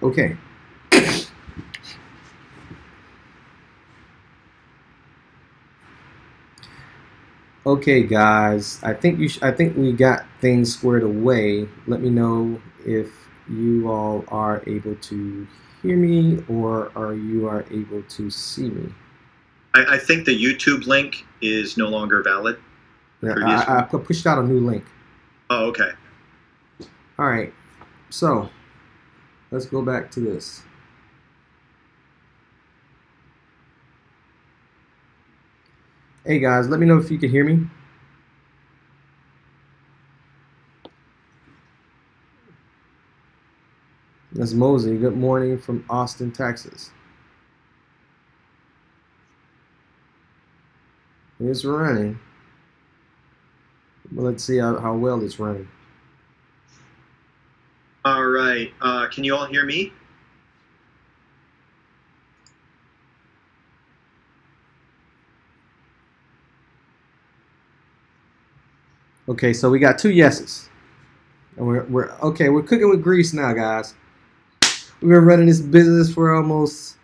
Okay. Okay, guys. I think we got things squared away. Let me know if you all are able to hear me or are you are able to see me. I think the YouTube link is no longer valid. The Yeah, previous one. I pushed out a new link. Oh, okay. All right. So let's go back to this. Hey guys, let me know if you can hear me. That's Mosey. Good morning from Austin, Texas. It's running. Well, let's see how well it's running. All right. Can you all hear me? Okay, so we got 2 yeses. And we're okay, we're cooking with grease now, guys. We've been running this business for almost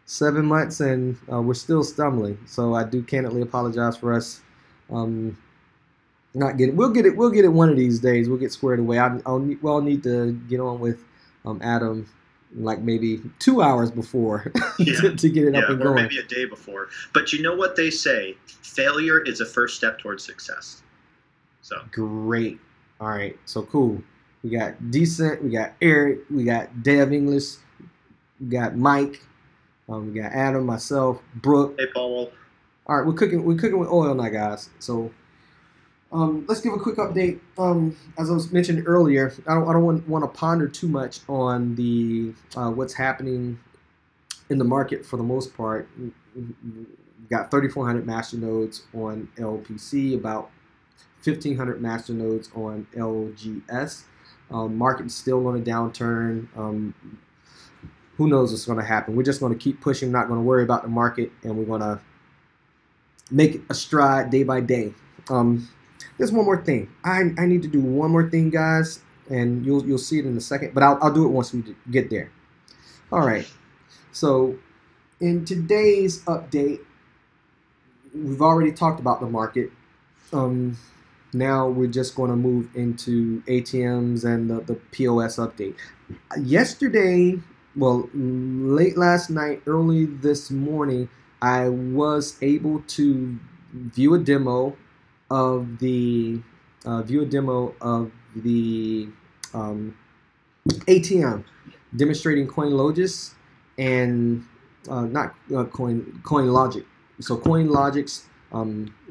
7 months and we're still stumbling. So I do candidly apologize for us not getting. We'll get it one of these days. We'll get squared away. We'll need to get on with Adam like maybe 2 hours before Yeah. to get it up Yeah, and or going. maybe a day before. But you know what they say? Failure is a first step towards success. So Great. All right. So cool. We got Decent. We got Eric. We got Dev English. We got Mike. We got Adam, myself, Brooke. hey, Paul. All right, we're cooking. We're cooking with oil now, guys. So let's give a quick update. As I was mentioned earlier, I don't want to ponder too much on the what's happening in the market for the most part. We got 3,400 master nodes on LPC, about 1,500 master nodes on LGS. Market's still on a downturn. Who knows what's going to happen? We're just going to keep pushing, not going to worry about the market, and we're going to make a stride day by day. There's one more thing. I need to do one more thing, guys, and you'll see it in a second, but I'll do it once we get there. All right. So in today's update, we've already talked about the market. Now we're just going to move into ATMs and the POS update. Yesterday, well, late last night, early this morning, I was able to view a demo of the ATM demonstrating CoinLogis and not CoinLogic. So CoinLogic's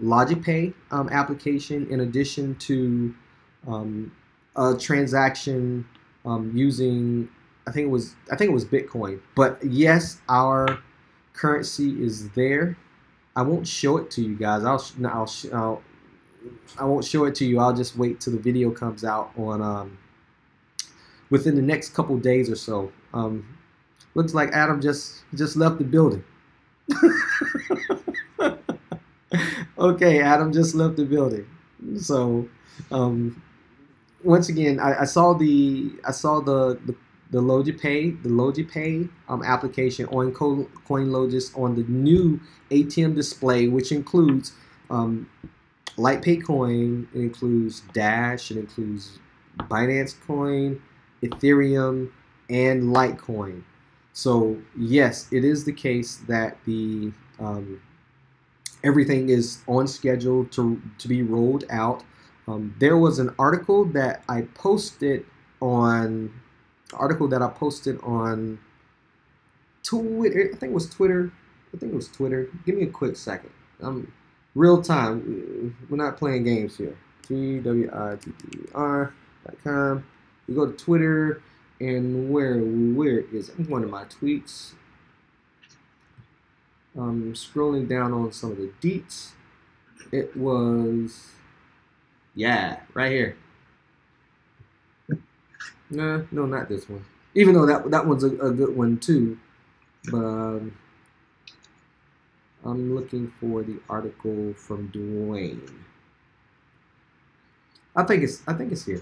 Logic Pay application, in addition to a transaction using I think it was Bitcoin. But yes, our currency is there. I won't show it to you guys. I won't show it to you. I'll just wait till the video comes out on within the next couple days or so. Looks like Adam just left the building. Okay, Adam just left the building. So once again, I saw the Logipay application on CoinLogis on the new ATM display, which includes LightPay Coin, it includes Dash, it includes Binance Coin, Ethereum, and Litecoin. So yes, it is the case that the everything is on schedule to be rolled out. There was an article that I posted on Twitter. I think it was Twitter. Give me a quick second. Real time. We're not playing games here. TWITTER.com. We go to Twitter, and where is it? I'm going to my tweets. Scrolling down on some of the deets. It was, yeah, right here. No, not this one. Even though that one's a good one too, but I'm looking for the article from Dwayne. I think it's here.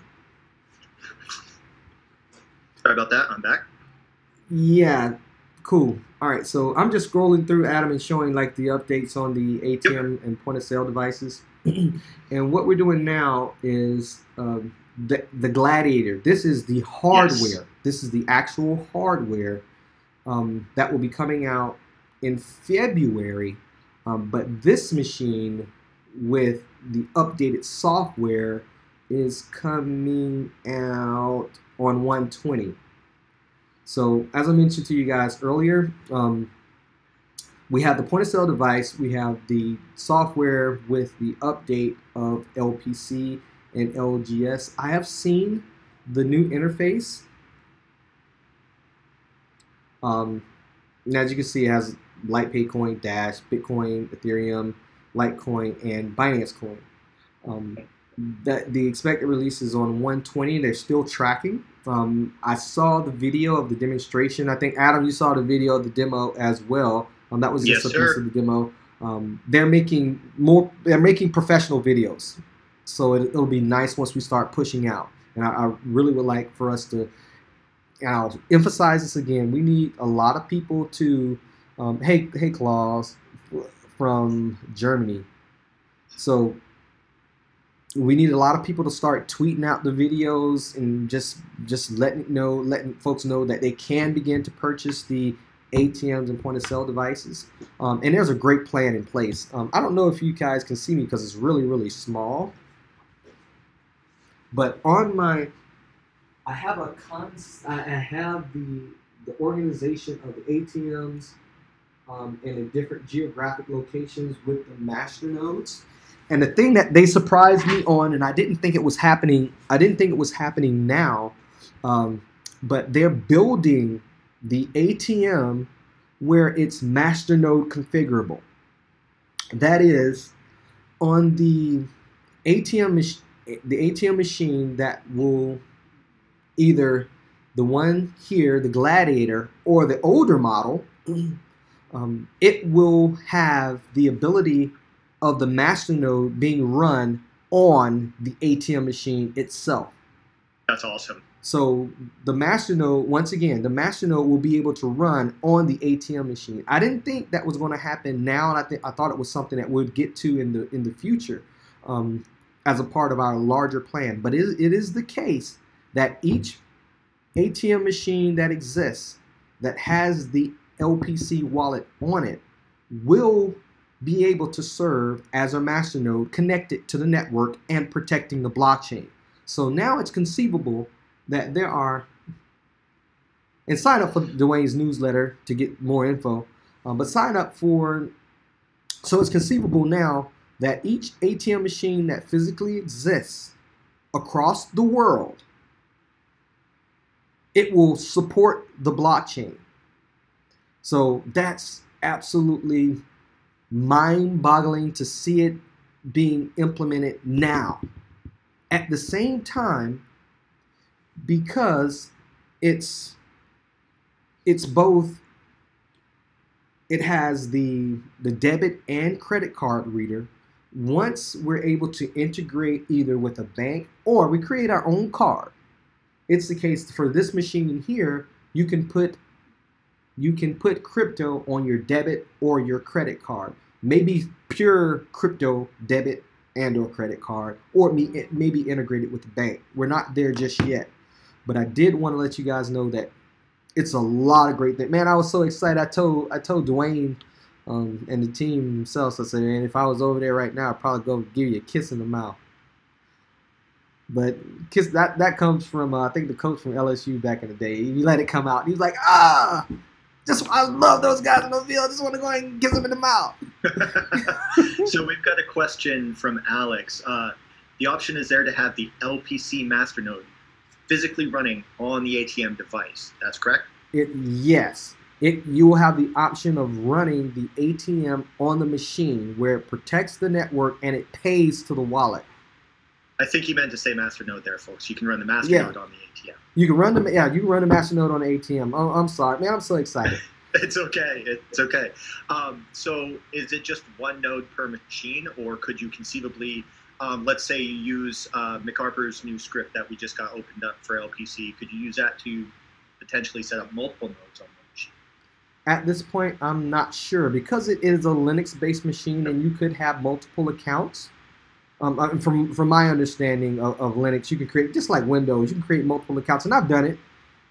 Sorry about that. I'm back. Yeah, cool. All right, so I'm just scrolling through Adam and showing like the updates on the Yep. ATM and point of sale devices. And what we're doing now is the Gladiator. This is the Yes. hardware. This is the actual hardware that will be coming out in February. But this machine with the updated software is coming out on 120. So as I mentioned to you guys earlier, we have the point of sale device, we have the software with the update of LPC and LGS. I have seen the new interface. And as you can see, it has Lightpay Coin, Dash, Bitcoin, Ethereum, Litecoin, and Binance Coin. Um, that the expected release is on 120. They're still tracking. I saw the video of the demonstration. I think Adam, you saw the video of the demo as well. That was just Yes, a piece sir. of the demo. They're making more. They're making professional videos, so it'll be nice once we start pushing out. And I really would like for us to. And I'll emphasize this again. We need a lot of people to. Hey, Claus, from Germany. So we need a lot of people to start tweeting out the videos and just letting folks know that they can begin to purchase the ATMs and point of sale devices. And there's a great plan in place. I don't know if you guys can see me because it's really small, but on my I have I have the organization of the ATMs and in different geographic locations with the master nodes. And the thing that they surprised me on, and I didn't think it was happening. I didn't think it was happening now, but they're building the ATM where it's master node configurable. That is on the ATM machine that will either the one here, the Gladiator, or the older model. It will have the ability of the masternode being run on the ATM machine itself. That's awesome. So the masternode, once again, the masternode will be able to run on the ATM machine. I didn't think that was going to happen now, and I thought it was something that we'd get to in the future as a part of our larger plan. But it is the case that each ATM machine that exists that has the LPC wallet on it will be able to serve as a masternode connected to the network and protecting the blockchain. So now it's conceivable that there are, and sign up for Dwayne's newsletter to get more info, but sign up for, so it's conceivable now that each ATM machine that physically exists across the world, it will support the blockchain. So that's absolutely mind-boggling to see it being implemented now. At the same time, because it's both, it has the debit and credit card reader. Once we're able to integrate either with a bank or we create our own card, it's the case for this machine here, you can put crypto on your debit or your credit card. Maybe pure crypto debit and or credit card, or it may be integrated with the bank. We're not there just yet. But I did want to let you guys know that it's a lot of great things. Man, I was so excited. I told Dwayne and the team themselves, I said, man, if I was over there right now, I'd probably go give you a kiss in the mouth. But kiss that comes from I think the coach from LSU back in the day. He let it come out. He was like, I love those guys in the field. I just want to go ahead and kiss them in the mouth. So we've got a question from Alex. The option is there to have the LPC masternode physically running on the ATM device. That's correct? Yes. You will have the option of running the ATM on the machine where it protects the network and it pays to the wallet. I think he meant to say masternode there, folks. You can run the masternode on the ATM. You can run the masternode on the ATM. Oh, I'm sorry, man. I'm so excited. It's okay. It's okay. So is it just one node per machine, or could you conceivably, let's say you use McArthur's new script that we just got opened up for LPC, could you use that to potentially set up multiple nodes on the machine? At this point, I'm not sure because it is a Linux-based machine, and you could have multiple accounts. From my understanding of Linux, you can create just like Windows. You can create multiple accounts, and I've done it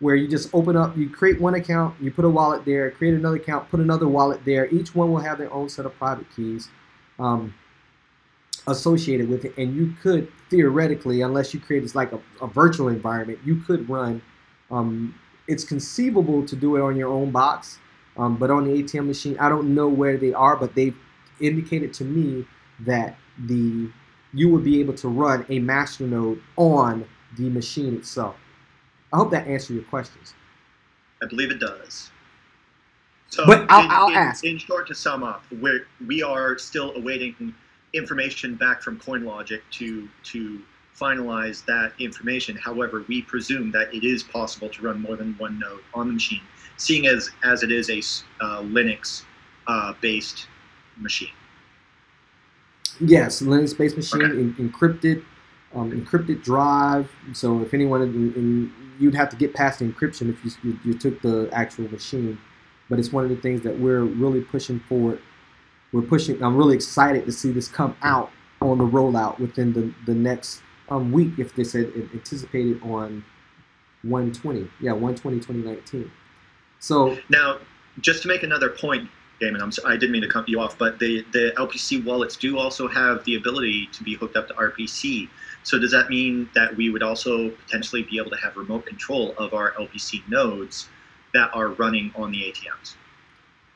where you just open up, you create one account, you put a wallet there, create another account, put another wallet there. Each one will have their own set of private keys associated with it, and you could theoretically, unless you create like a virtual environment, you could run. It's conceivable to do it on your own box, but on the ATM machine, I don't know where they are, but they've indicated to me that you would be able to run a masternode on the machine itself. I hope that answers your questions. I believe it does. So, but I'll ask. In short, to sum up, we are still awaiting information back from CoinLogic to finalize that information. However, we presume that it is possible to run more than one node on the machine, seeing as it is a Linux-based machine. Yes, Linux-based machine, okay. encrypted drive. So if anyone, you'd have to get past the encryption if you took the actual machine. But it's one of the things that we're really pushing forward. I'm really excited to see this come out on the rollout within the next week, if they said anticipated on 1/20. Yeah, 1/20/2019. So now, just to make another point, Damon, I didn't mean to cut you off, but the LPC wallets do also have the ability to be hooked up to RPC. So does that mean that we would also potentially be able to have remote control of our LPC nodes that are running on the ATMs?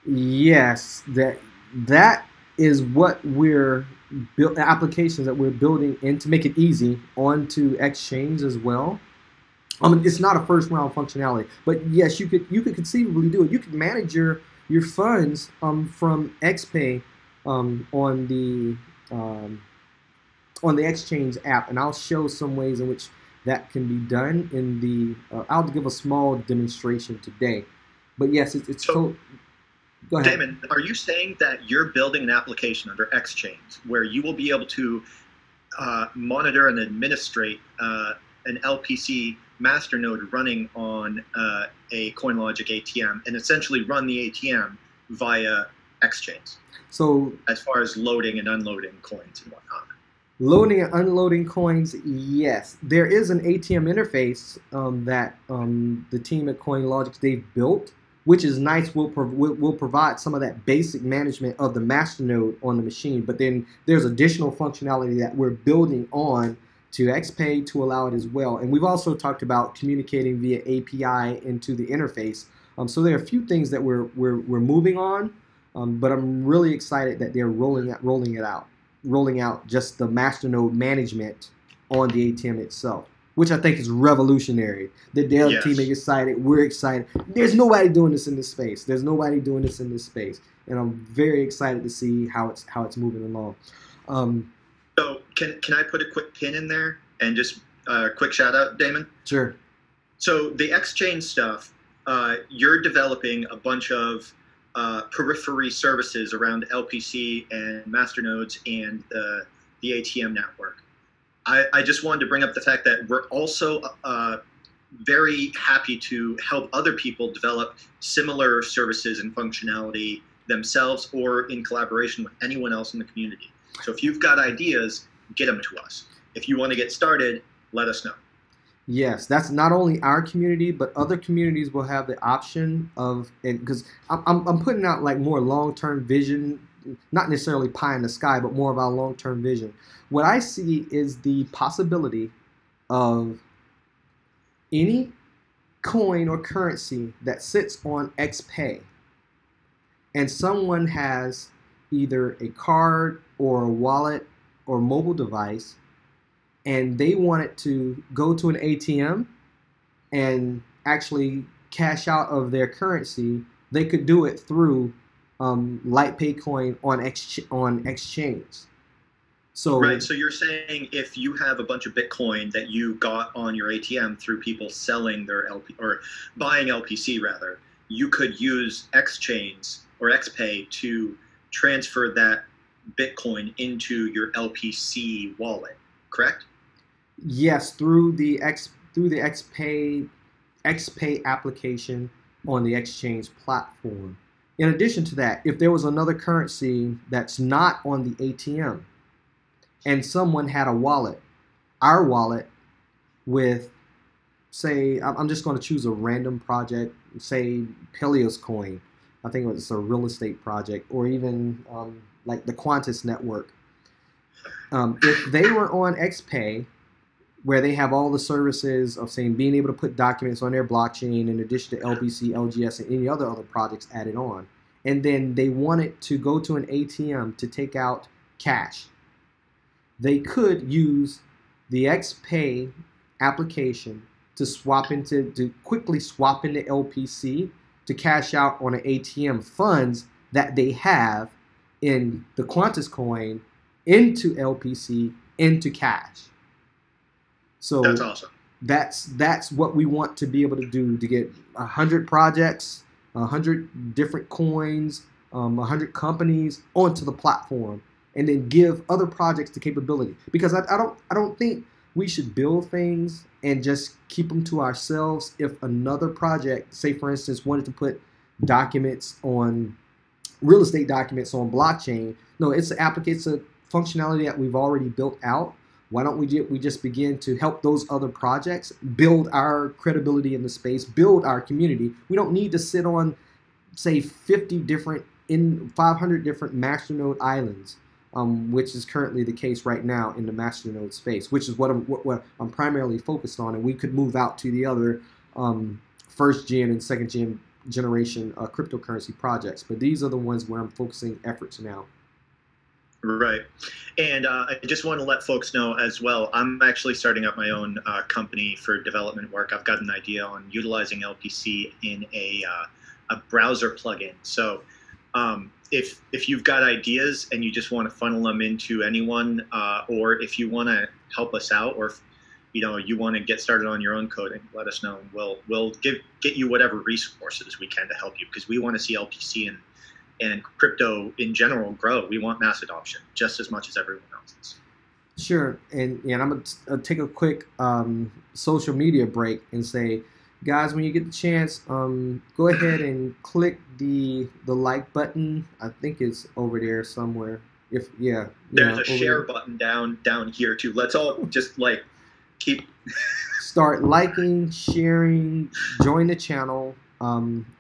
Yes, that is what we're applications that we're building in to make it easy onto Xchainz as well. It's not a first round functionality, but yes, you could conceivably do it. You could manage your funds from XPay on the Xchainz app, and I'll show some ways in which that can be done in the. I'll give a small demonstration today, but yes, it's so. Go ahead. Damon, are you saying that you're building an application under Xchainz where you will be able to monitor and administrate an LPC masternode running on a CoinLogic ATM and essentially run the ATM via Xchainz? So as far as loading and unloading coins and whatnot. Loading and unloading coins, yes. There is an ATM interface that the team at CoinLogic, they've built, which is nice. We'll provide some of that basic management of the masternode on the machine, but then there's additional functionality that we're building on to XPay to allow it as well. And we've also talked about communicating via API into the interface. So there are a few things that we're moving on, but I'm really excited that they're rolling out just the masternode management on the ATM itself, which I think is revolutionary. The Dell team is excited. We're excited. There's nobody doing this in this space. And I'm very excited to see how it's moving along. So can I put a quick pin in there and just a quick shout out, Damon? Sure. So the Xchainz stuff, you're developing a bunch of periphery services around LPC and masternodes and the ATM network. I just wanted to bring up the fact that we're also very happy to help other people develop similar services and functionality themselves or in collaboration with anyone else in the community. So if you've got ideas, get them to us. If you want to get started, let us know. Yes, that's not only our community, but other communities will have the option of, and because I'm putting out like more long-term vision, not necessarily pie in the sky, but more of our long-term vision. What I see is the possibility of any coin or currency that sits on XPay, and someone has either a card or a wallet or mobile device, and they wanted to go to an ATM and actually cash out of their currency, they could do it through LightPay coin on Xchainz. So right. So you're saying if you have a bunch of Bitcoin that you got on your ATM through people selling their LP or buying LPC rather, you could use Xchainz or XPay to transfer that Bitcoin into your LPC wallet, correct? Yes, through the XPay XPay application on the Xchainz platform. In addition to that, if there was another currency that's not on the ATM and someone had a wallet, our wallet with, say, I'm just going to choose a random project, say Peleos Coin. I think it's a real estate project, or even like the Qantas network. If they were on XPay, where they have all the services of saying being able to put documents on their blockchain in addition to LPC, LGS, and any other projects added on, and then they wanted to go to an ATM to take out cash, they could use the XPay application to quickly swap into LPC to cash out on an ATM funds that they have in the Qantas coin into LPC into cash. So that's awesome. That's what we want to be able to do, to get 100 projects, 100 different coins, 100 companies onto the platform, and then give other projects the capability. Because I don't think we should build things and just keep them to ourselves. If another project, say for instance, wanted to put documents on real estate documents on blockchain, no, it's a functionality that we've already built out. Why don't we just begin to help those other projects build our credibility in the space, build our community? We don't need to sit on, say, 500 different masternode islands, which is currently the case right now in the masternode space, which is what I'm primarily focused on. And we could move out to the other first gen and second generation cryptocurrency projects, but these are the ones where I'm focusing efforts now. Right. And I just want to let folks know as well, I'm actually starting up my own company for development work. I've got an idea on utilizing LPC in a browser plugin. So if you've got ideas and you just want to funnel them into anyone, or if you want to help us out, or if you want to get started on your own coding, let us know. And we'll get you whatever resources we can to help you, because we want to see LPC and crypto in general grow. We want mass adoption just as much as everyone else's. Sure, and I'm gonna take a quick social media break and say, guys, when you get the chance, go ahead and click the like button. I think it's over there somewhere. There's a share button down here too. Let's all just keep start liking, sharing, join the channel,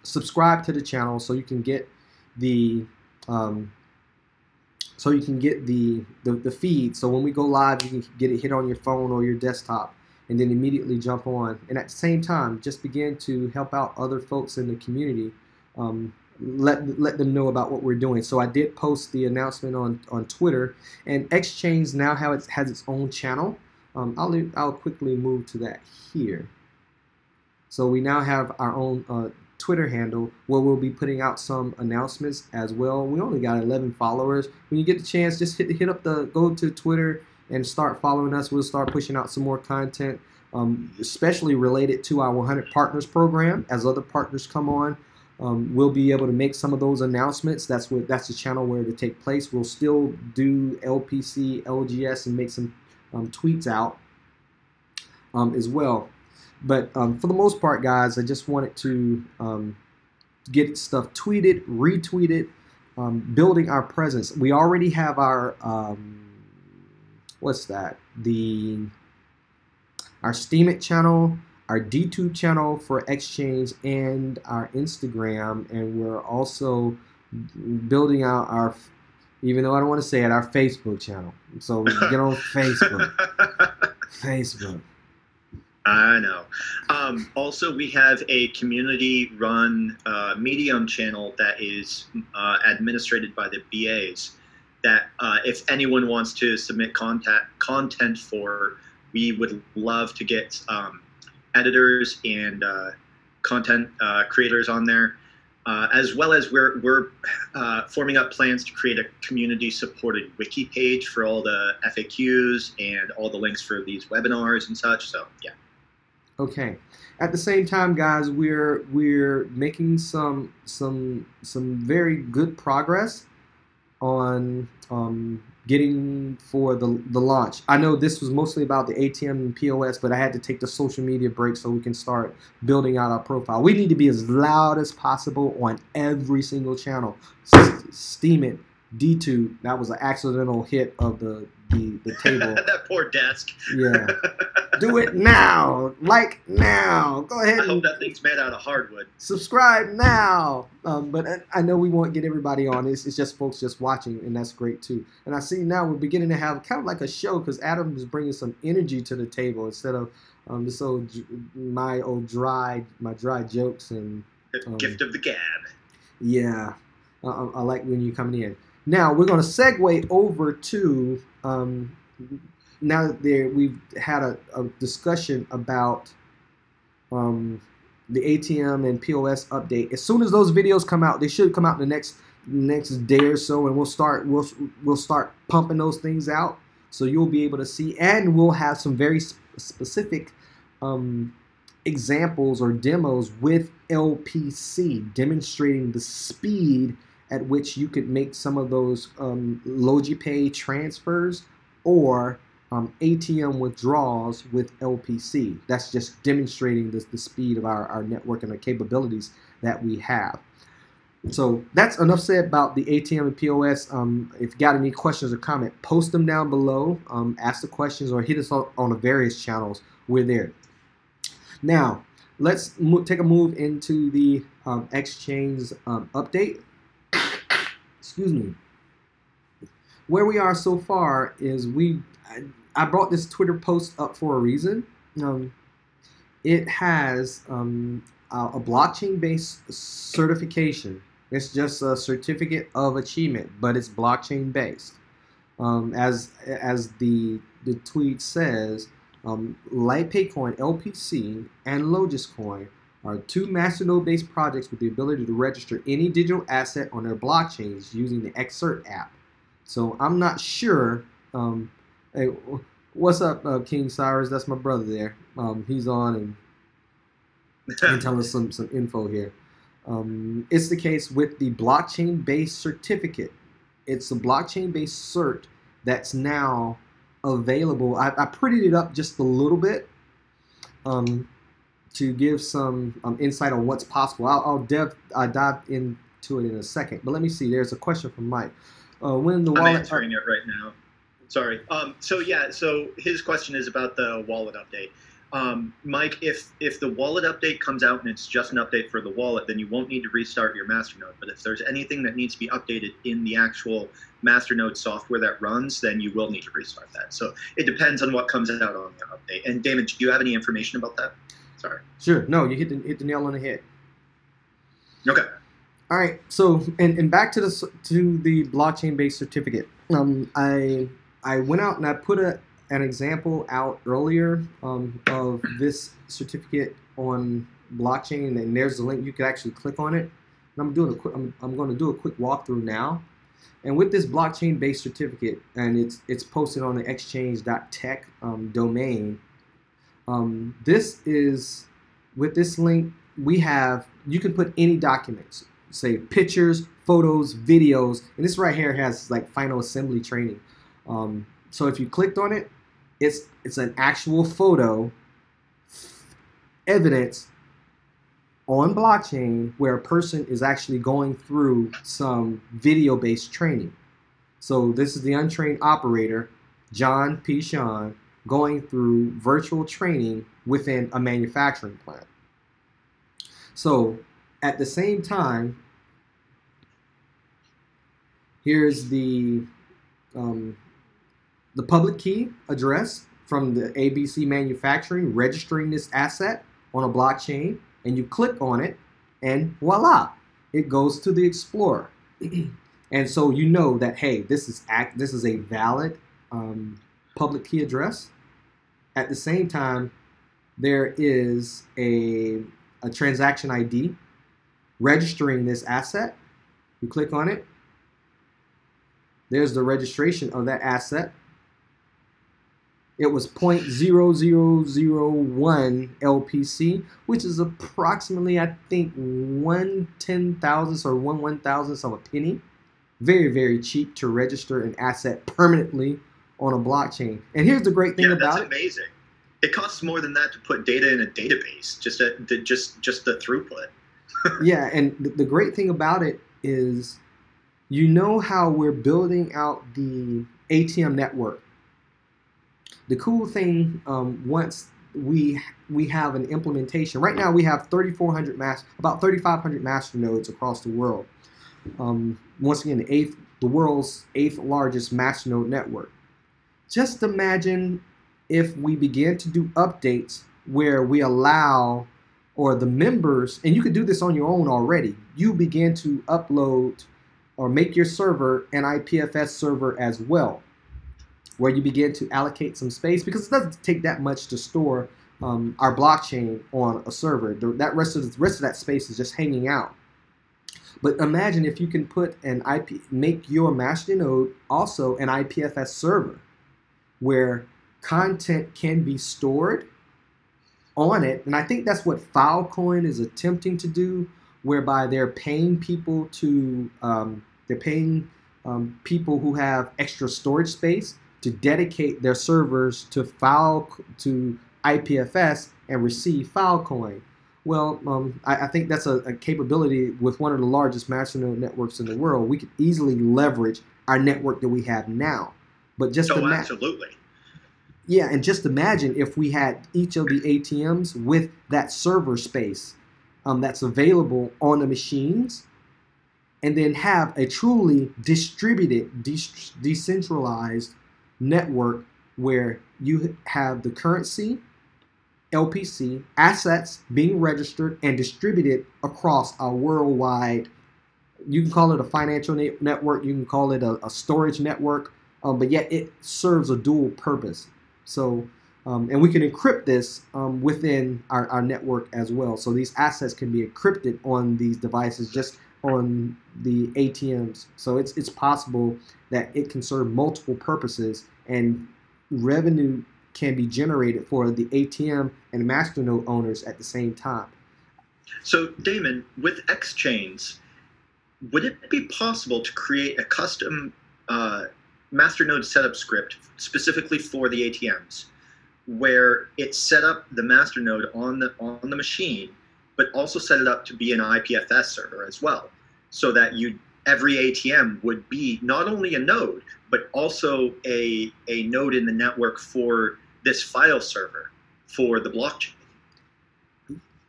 subscribe to the channel so you can get the feed. So when we go live, you can get it hit on your phone or your desktop, and then immediately jump on. And at the same time, just begin to help out other folks in the community. Let them know about what we're doing. So I did post the announcement on Twitter, and Xchainz now has its own channel. I'll quickly move to that here. So we now have our own Twitter handle where we'll be putting out some announcements as well. We only got 11 followers. When you get the chance, just go to Twitter and start following us. We'll start pushing out some more content, especially related to our 100 Partners program. As other partners come on, we'll be able to make some of those announcements. That's the channel where to take place. We'll still do LPC, LGS, and make some tweets out as well. But for the most part, guys, I just wanted to get stuff tweeted, retweeted, building our presence. We already have our our Steemit channel, our DTube channel for Xchainz, and our Instagram, and we're also building out our, even though I don't want to say it, our Facebook channel. So we can get on Facebook. Facebook. I know. Also, we have a community-run Medium channel that is administrated by the BAs. That if anyone wants to submit content for, we would love to get editors and content creators on there. As well as we're forming up plans to create a community-supported wiki page for all the FAQs and all the links for these webinars and such. So yeah. Okay. At the same time, guys, we're making some very good progress on getting for the launch. I know this was mostly about the ATM and POS, but I had to take the social media break so we can start building out our profile. We need to be as loud as possible on every single channel. Steam it. D2, that was an accidental hit of the table. That poor desk. Yeah. Do it now. Like now. Go ahead. I hope that thing's made out of hardwood. Subscribe now. But I know we won't get everybody on. It's just folks just watching, and that's great too. And I see now we're beginning to have kind of like a show because Adam is bringing some energy to the table instead of this my dry jokes and The gift of the gab. Yeah, I like when you're coming in. Now we're going to segue over to now that we've had a discussion about the ATM and POS update. As soon as those videos come out, they should come out in the next day or so, and we'll start pumping those things out. So you'll be able to see, and we'll have some very specific examples or demos with LPC demonstrating the speed at which you could make some of those LogiPay transfers or ATM withdrawals with LPC. That's just demonstrating the speed of our network and the capabilities that we have. So that's enough said about the ATM and POS. If you got any questions or comment, post them down below. Ask the questions or hit us on the various channels. We're there. Now, let's take a move into the Xchainz update. Excuse me. Where we are so far is I brought this Twitter post up for a reason. It has a blockchain-based certification. It's just a certificate of achievement, but it's blockchain-based. As the tweet says, LightPayCoin, LPC, and Logiscoin are two masternode-based projects with the ability to register any digital asset on their blockchains using the Xchainz app. So I'm not sure. Hey, what's up, King Cyrus? That's my brother there. He's on and telling us some info here. It's the case with the blockchain-based certificate. It's a blockchain-based cert that's now available. I prettied it up just a little bit to give some insight on what's possible. I'll dive into it in a second. But let me see. There's a question from Mike. When the wallet, I'm answering it right now. Sorry. So his question is about the wallet update. Mike, if the wallet update comes out and it's just an update for the wallet, then you won't need to restart your masternode. But if there's anything that needs to be updated in the actual masternode software that runs, then you will need to restart that. So it depends on what comes out on the update. And Damon, do you have any information about that? Sorry. Sure. No, you hit the nail on the head. Okay. All right. So and back to the blockchain-based certificate. I went out and I put an example out earlier of this certificate on blockchain, and there's the link. You can actually click on it. And I'm going to do a quick walkthrough now. And with this blockchain-based certificate, and it's posted on the Xchainz.tech domain. This is with this link. You can put any documents, say pictures, photos, videos, and this right here has like final assembly training. So if you clicked on it, it's an actual photo evidence on blockchain where a person is actually going through some video-based training. So this is the untrained operator, John P. Sean, going through virtual training within a manufacturing plant. So at the same time, here's the public key address from the ABC Manufacturing registering this asset on a blockchain, and you click on it, and voila, it goes to the Explorer. And so you know that, hey, this is a valid public key address. At the same time, there is a transaction ID registering this asset. You click on it. There's the registration of that asset. It was 0.0001 LPC, which is approximately, I think, 1/10,000th or 1/1000th of a penny. very, very cheap to register an asset permanently on a blockchain. And here's the great thing about it. That's amazing. It costs more than that to put data in a database, just the throughput. Yeah, and the great thing about it is, you know how we're building out the ATM network. The cool thing, once we have an implementation, right now we have about 3,500 master nodes across the world. Once again, the world's 8th largest master node network. Just imagine if we begin to do updates where we allow, or the members, and you could do this on your own already, you begin to upload or make your server an IPFS server as well, where you begin to allocate some space, because it doesn't take that much to store our blockchain on a server. The rest of that space is just hanging out. But imagine if you can put make your master node also an IPFS server, where content can be stored on it. And I think that's what Filecoin is attempting to do, whereby they're paying people to people who have extra storage space to dedicate their servers to IPFS and receive Filecoin. Well, I think that's a capability with one of the largest masternode networks in the world. We could easily leverage our network that we have now. But just absolutely. Yeah, and just imagine if we had each of the ATMs with that server space that's available on the machines, and then have a truly distributed, decentralized network where you have the currency, LPC, assets being registered and distributed across a worldwide, you can call it a financial network, you can call it a storage network, but yet it serves a dual purpose. So, and we can encrypt this within our network as well. So these assets can be encrypted on these devices, just on the ATMs. So it's possible that it can serve multiple purposes, and revenue can be generated for the ATM and masternode owners at the same time. So Damon, with Xchainz, would it be possible to create a custom masternode setup script specifically for the ATMs, where it set up the masternode on the machine, but also set it up to be an IPFS server as well, so that every ATM would be not only a node, but also a node in the network for this file server for the blockchain?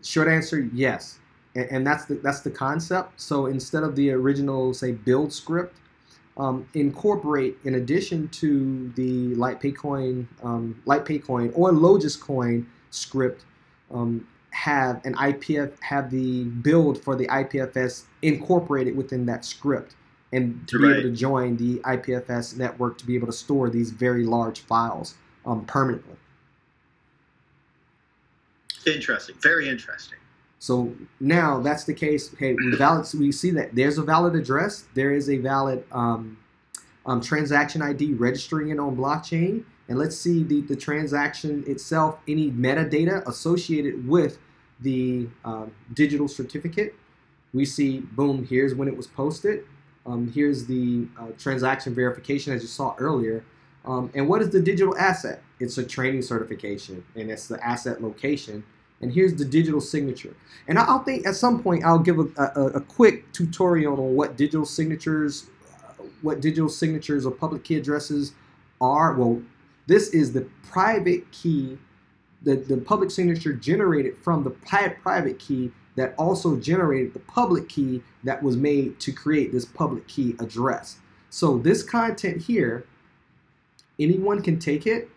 Short answer, yes. And that's the concept. So instead of the original, say, build script, incorporate, in addition to the LightPayCoin or Logiscoin script, have the build for the IPFS incorporated within that script, and to be able to join the IPFS network to be able to store these very large files permanently. Interesting, very interesting. So now that's the case. Okay, we see that there's a valid address, there is a valid transaction ID registering it on blockchain, and let's see the transaction itself, any metadata associated with the digital certificate. We see, boom, here's when it was posted. Here's the transaction verification, as you saw earlier. And what is the digital asset? It's a training certification, and it's the asset location. And here's the digital signature. And I'll think at some point I'll give a quick tutorial on what digital signatures or public key addresses are. Well, this is the private key, the public signature generated from the private key that also generated the public key that was made to create this public key address. So this content here, anyone can take it,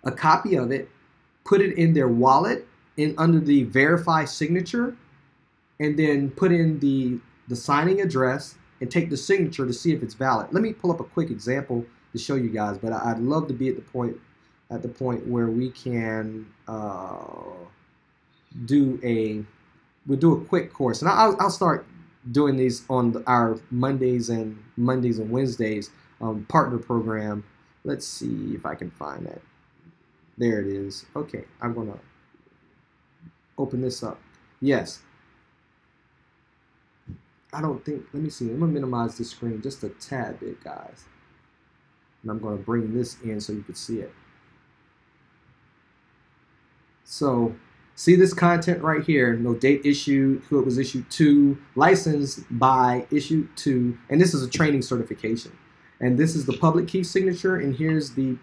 a copy of it, put it in their wallet under the verify signature, and then put in the signing address and take the signature to see if it's valid. Let me pull up a quick example to show you guys, but I'd love to be at the point where we can do a quick course, and I'll start doing these on our Mondays and Wednesdays partner program. Let's see if I can find that. There it is. Okay, I'm gonna open this up. Yes. I don't think, let me see, I'm gonna minimize the screen just a tad bit, guys. And I'm gonna bring this in so you can see it. So see this content right here, no date issued, who it was issued to, licensed by, issued to, and this is a training certification. And this is the public key signature, and here's the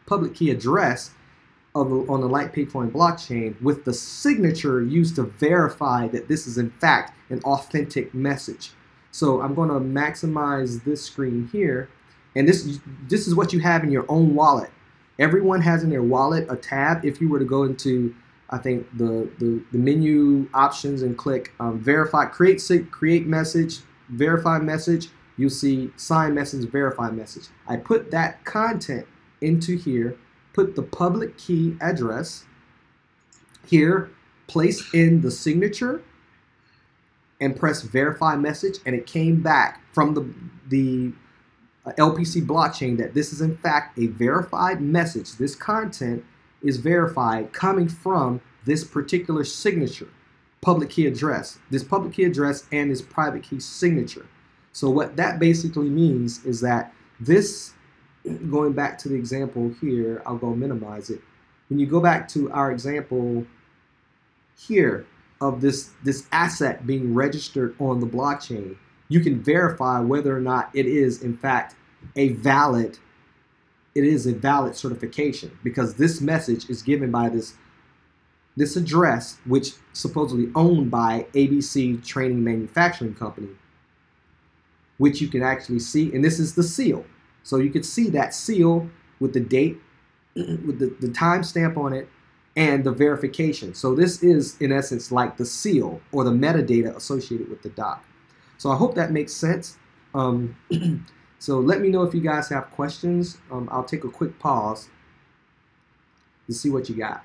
public key address on the Light Bitcoin blockchain with the signature used to verify that this is in fact an authentic message. So I'm going to maximize this screen here, and this is what you have in your own wallet. Everyone has in their wallet a tab. If you were to go into, I think, the menu options and click verify, create message, verify message, you'll see sign message, verify message. I put that content into here, put the public key address here, place in the signature, and press verify message, and it came back from the LPC blockchain that this is in fact a verified message. This content is verified coming from this particular signature, public key address, this public key address and this private key signature. So what that basically means is that this, going back to the example here, I'll go minimize it. When you go back to our example here of this asset being registered on the blockchain, you can verify whether or not it is in fact a valid certification, because this message is given by this address, which supposedly owned by ABC Training Manufacturing Company, which you can actually see, and this is the seal. So you can see that seal with the date, with the timestamp on it, and the verification. So this is, in essence, like the seal or the metadata associated with the doc. So I hope that makes sense. So let me know if you guys have questions. I'll take a quick pause to see what you got.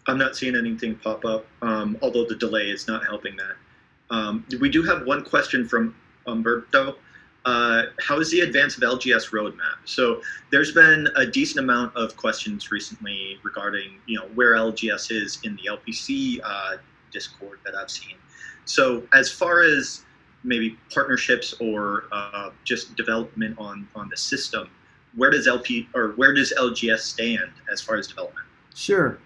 I'm not seeing anything pop up, although the delay is not helping that. We do have one question from Umberto. How is the advance of LGS roadmap? So there's been a decent amount of questions recently regarding, where LGS is in the LPC Discord that I've seen. So as far as maybe partnerships or just development on the system, where does LGS stand as far as development? Sure.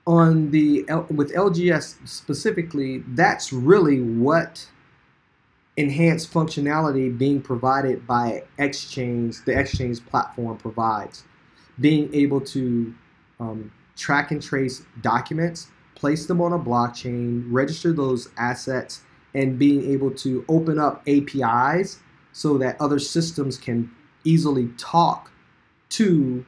With LGS specifically, that's really what enhanced functionality being provided by Xchainz, the Xchainz platform provides. Being able to track and trace documents, place them on a blockchain, register those assets, and being able to open up APIs so that other systems can easily talk to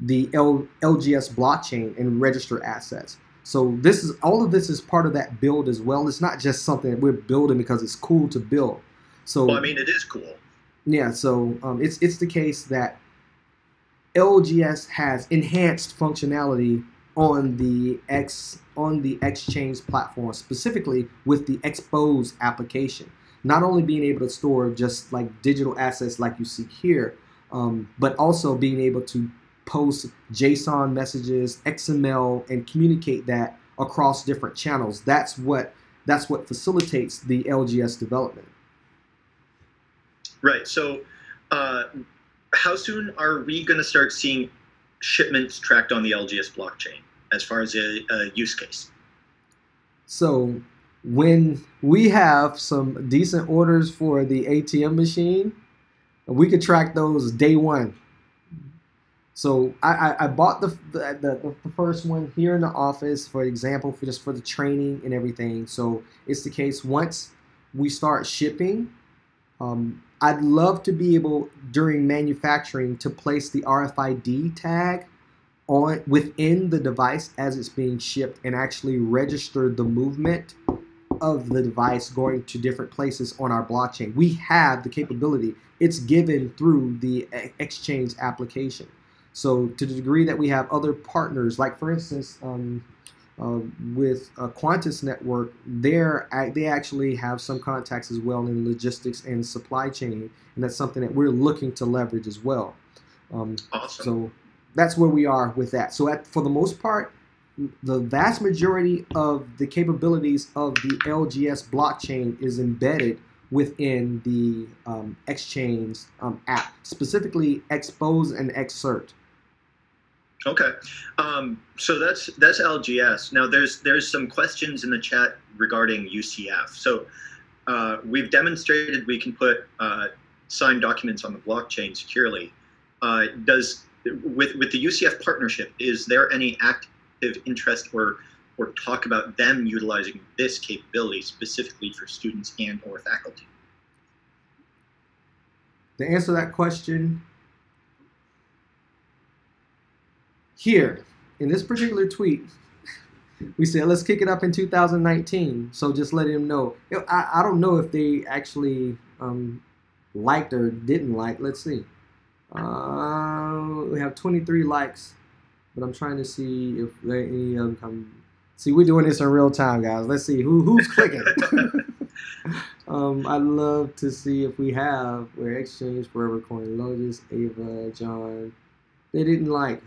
the LGS blockchain and register assets. So all of this is part of that build as well. It's not just something that we're building because it's cool to build. So well, I mean, it is cool. Yeah. So it's the case that LGS has enhanced functionality on the Xchainz platform, specifically with the Expose application. Not only being able to store just like digital assets like you see here, but also being able to post JSON messages, XML, and communicate that across different channels. That's what facilitates the LGS development. Right. So how soon are we going to start seeing shipments tracked on the LGS blockchain as far as a use case? So when we have some decent orders for the ATM machine, we could track those day one. So I bought the first one here in the office, for example, just for the training and everything. So it's the case once we start shipping, I'd love to be able during manufacturing to place the RFID tag within the device as it's being shipped and actually register the movement of the device going to different places on our blockchain. We have the capability. It's given through the Xchainz application. So to the degree that we have other partners, like for instance, with Quantus Network, they actually have some contacts as well in logistics and supply chain, and that's something that we're looking to leverage as well. Awesome. So that's where we are with that. So for the most part, the vast majority of the capabilities of the LGS blockchain is embedded within the Xchainz app, specifically Expose and Xcert. Okay, so that's LGS. Now there's some questions in the chat regarding UCF. So we've demonstrated we can put signed documents on the blockchain securely. With the UCF partnership, is there any active interest or talk about them utilizing this capability specifically for students and or faculty? To answer that question, here in this particular tweet, we said let's kick it up in 2019. So just letting them know. I don't know if they actually liked or didn't like. Let's see. We have 23 likes, but I'm trying to see if there any of them come. See, we're doing this in real time, guys. Let's see who's clicking. I'd love to see if we have where Xchainz, Forever Coin, Lotus, Ava, John. They didn't like.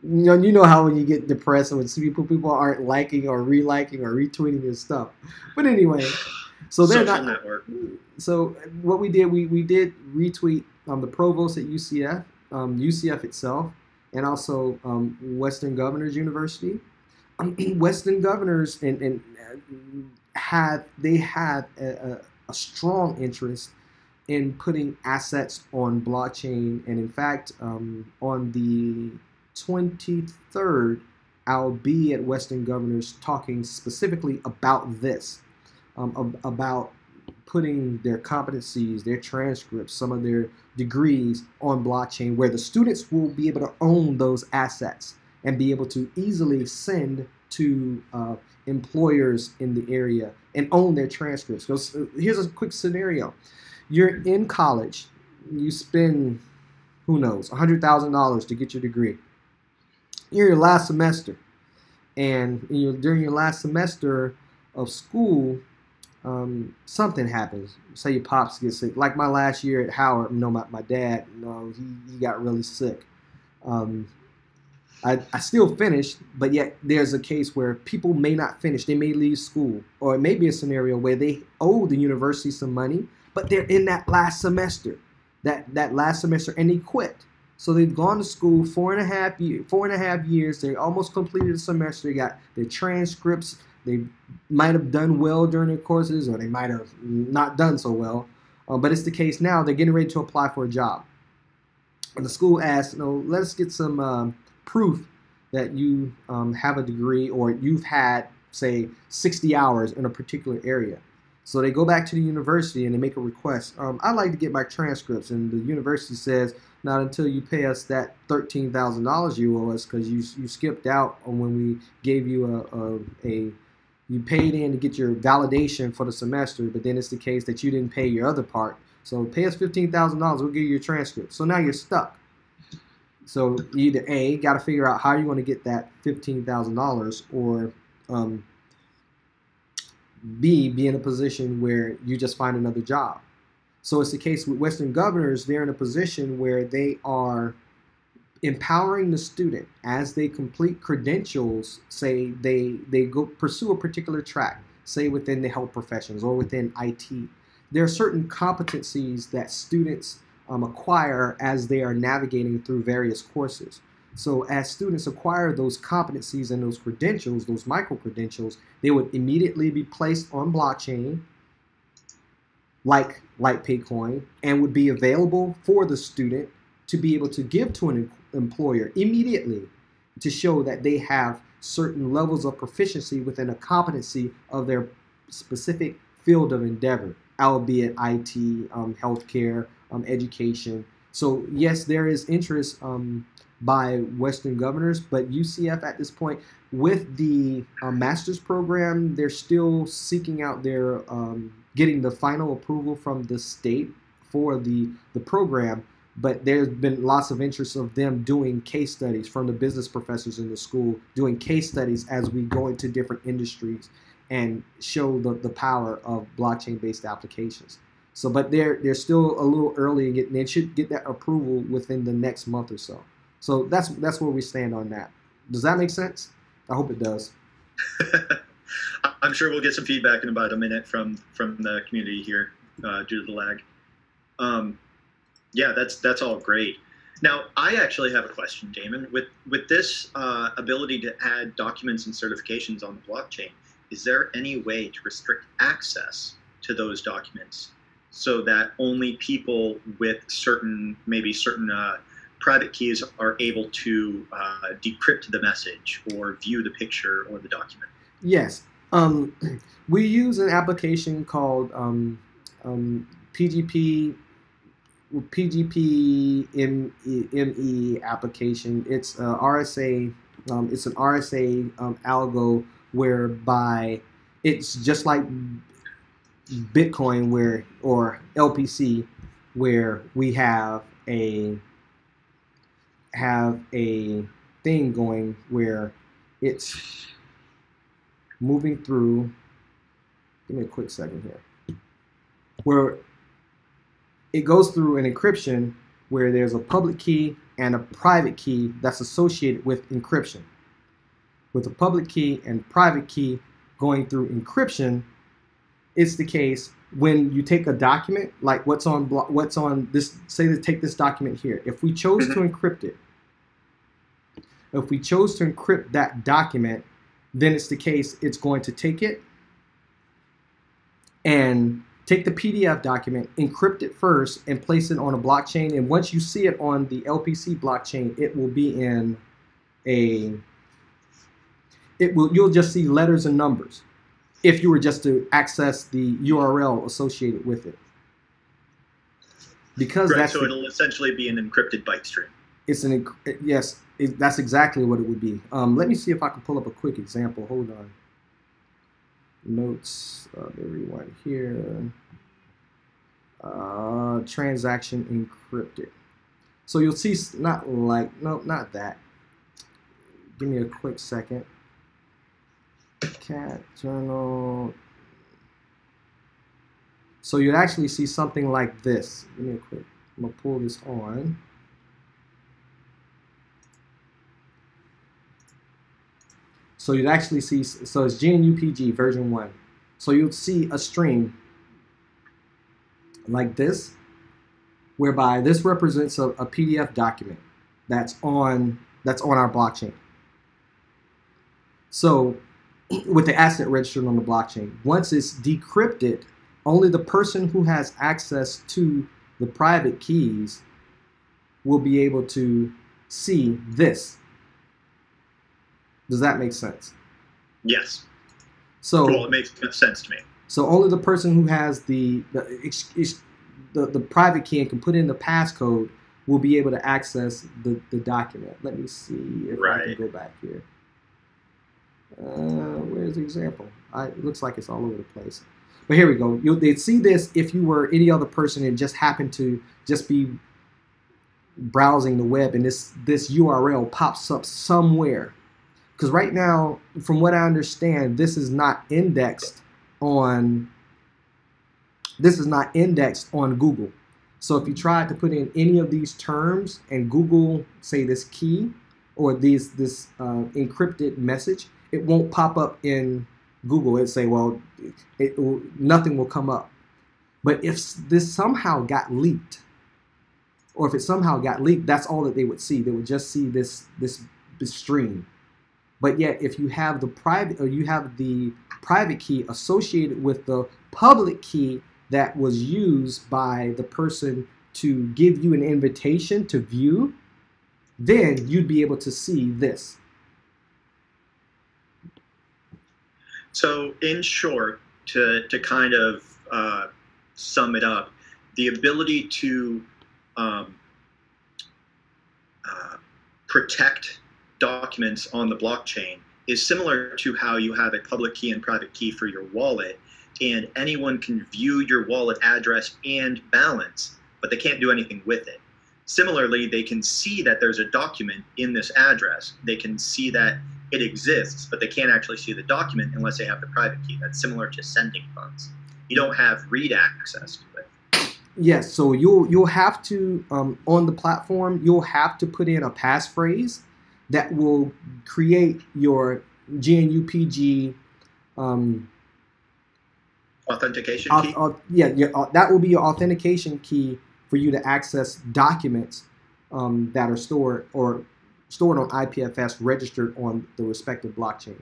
You know how when you get depressed when people aren't liking or reliking or retweeting your stuff. But anyway, so they're Social not. network. So what we did, we did retweet the provost at UCF, UCF itself, and also Western Governors University. Western Governors had a strong interest in putting assets on blockchain, and in fact, on the 23rd, I'll be at Western Governors talking specifically about this, about putting their competencies, their transcripts, some of their degrees on blockchain, where the students will be able to own those assets and be able to easily send to employers in the area and own their transcripts. Because here's a quick scenario. You're in college, you spend, who knows, $100,000 to get your degree. You're in your last semester, and during your last semester of school, something happens. Say your pops gets sick. Like my last year at Howard, my dad, he got really sick. I still finished, but yet there's a case where people may not finish. They may leave school, or it may be a scenario where they owe the university some money, but they're in that last semester, that last semester, and they quit. So they've gone to school 4.5 years. They almost completed the semester. They got their transcripts. They might have done well during their courses, or they might have not done so well. But it's the case now. They're getting ready to apply for a job. And the school asks, let's get some proof that you have a degree, or you've had, say, 60 hours in a particular area. So they go back to the university and they make a request. I'd like to get my transcripts. And the university says, not until you pay us that $13,000 you owe us, because you skipped out on when we gave you you paid in to get your validation for the semester, but then it's the case that you didn't pay your other part. So pay us $15,000, we'll give you your transcript. So now you're stuck. So either A, got to figure out how you're going to get that $15,000, or B, be in a position where you just find another job. So it's the case with Western Governors. They're in a position where they are empowering the student as they complete credentials. Say they go pursue a particular track, say within the health professions or within IT. There are certain competencies that students acquire as they are navigating through various courses. So as students acquire those competencies and those credentials, those micro-credentials, they would immediately be placed on blockchain, like Paycoin, and would be available for the student to be able to give to an employer immediately to show that they have certain levels of proficiency within a competency of their specific field of endeavor, albeit IT, healthcare, education. So yes, there is interest by Western Governors, but UCF at this point, with the master's program, they're still seeking out their getting the final approval from the state for the program. But there's been lots of interest of them doing case studies from the business professors in the school, doing case studies as we go into different industries and show the power of blockchain-based applications. So, but they're still a little early, and they should get that approval within the next month or so. So that's where we stand on that. Does that make sense? I hope it does. I'm sure we'll get some feedback in about a minute from the community here due to the lag. Yeah, that's all great. Now, I actually have a question, Damon. With this ability to add documents and certifications on the blockchain, is there any way to restrict access to those documents so that only people with certain private keys are able to decrypt the message or view the picture or the document? Yes. We use an application called PGP ME application. It's RSA. It's an RSA algo whereby it's just like Bitcoin, or LPC, where we have a thing going where it's moving through. Give me a quick second here. Where it goes through an encryption where there's a public key and a private key that's associated with encryption. With a public key and private key going through encryption, it's the case when you take a document like what's on this. Say to take this document here. If we chose to encrypt it, if we chose to encrypt that document, then it's the case it's going to take it and take the PDF document, encrypt it first, and place it on a blockchain. And once you see it on the LPC blockchain, it will be in you'll just see letters and numbers if you were just to access the URL associated with it. Because right, so it'll essentially be an encrypted byte stream. Yes, that's exactly what it would be. Let me see if I can pull up a quick example. Hold on. Notes of everyone here. Transaction encrypted. So you'll see not that. Give me a quick second. Cat journal. So you'd actually see something like this. Give me a quick. I'm gonna pull this on. So you'd actually see, so it's GNU-PG version 1. So you'll see a stream like this, whereby this represents a PDF document that's on our blockchain. So with the asset registered on the blockchain, once it's decrypted, only the person who has access to the private keys will be able to see this. Does that make sense? Yes. So well, it makes sense to me. So only the person who has the private key and can put in the passcode will be able to access the document. Let me see if I can go back here. Where's the example? It looks like it's all over the place. But here we go. They'd see this if you were any other person and just happened to just be browsing the web and this URL pops up somewhere. Because right now, from what I understand, this is not indexed on Google. So if you tried to put in any of these terms and Google, say this key or this encrypted message, it won't pop up in Google. It'd say, well, nothing will come up. But if this somehow got leaked, or if it somehow got leaked, that's all that they would see. They would just see this stream. But yet, if you have the private key associated with the public key that was used by the person to give you an invitation to view, then you'd be able to see this. So, in short, to kind of sum it up, the ability to protect documents on the blockchain is similar to how you have a public key and private key for your wallet, and anyone can view your wallet address and balance, but they can't do anything with it. Similarly, they can see that there's a document in this address. They can see that it exists, but they can't actually see the document unless they have the private key. That's similar to sending funds. You don't have read access to it. Yes, so you'll have to, on the platform, you'll have to put in a passphrase that will create your GNUPG authentication key. That will be your authentication key for you to access documents that are stored on IPFS registered on the respective blockchain.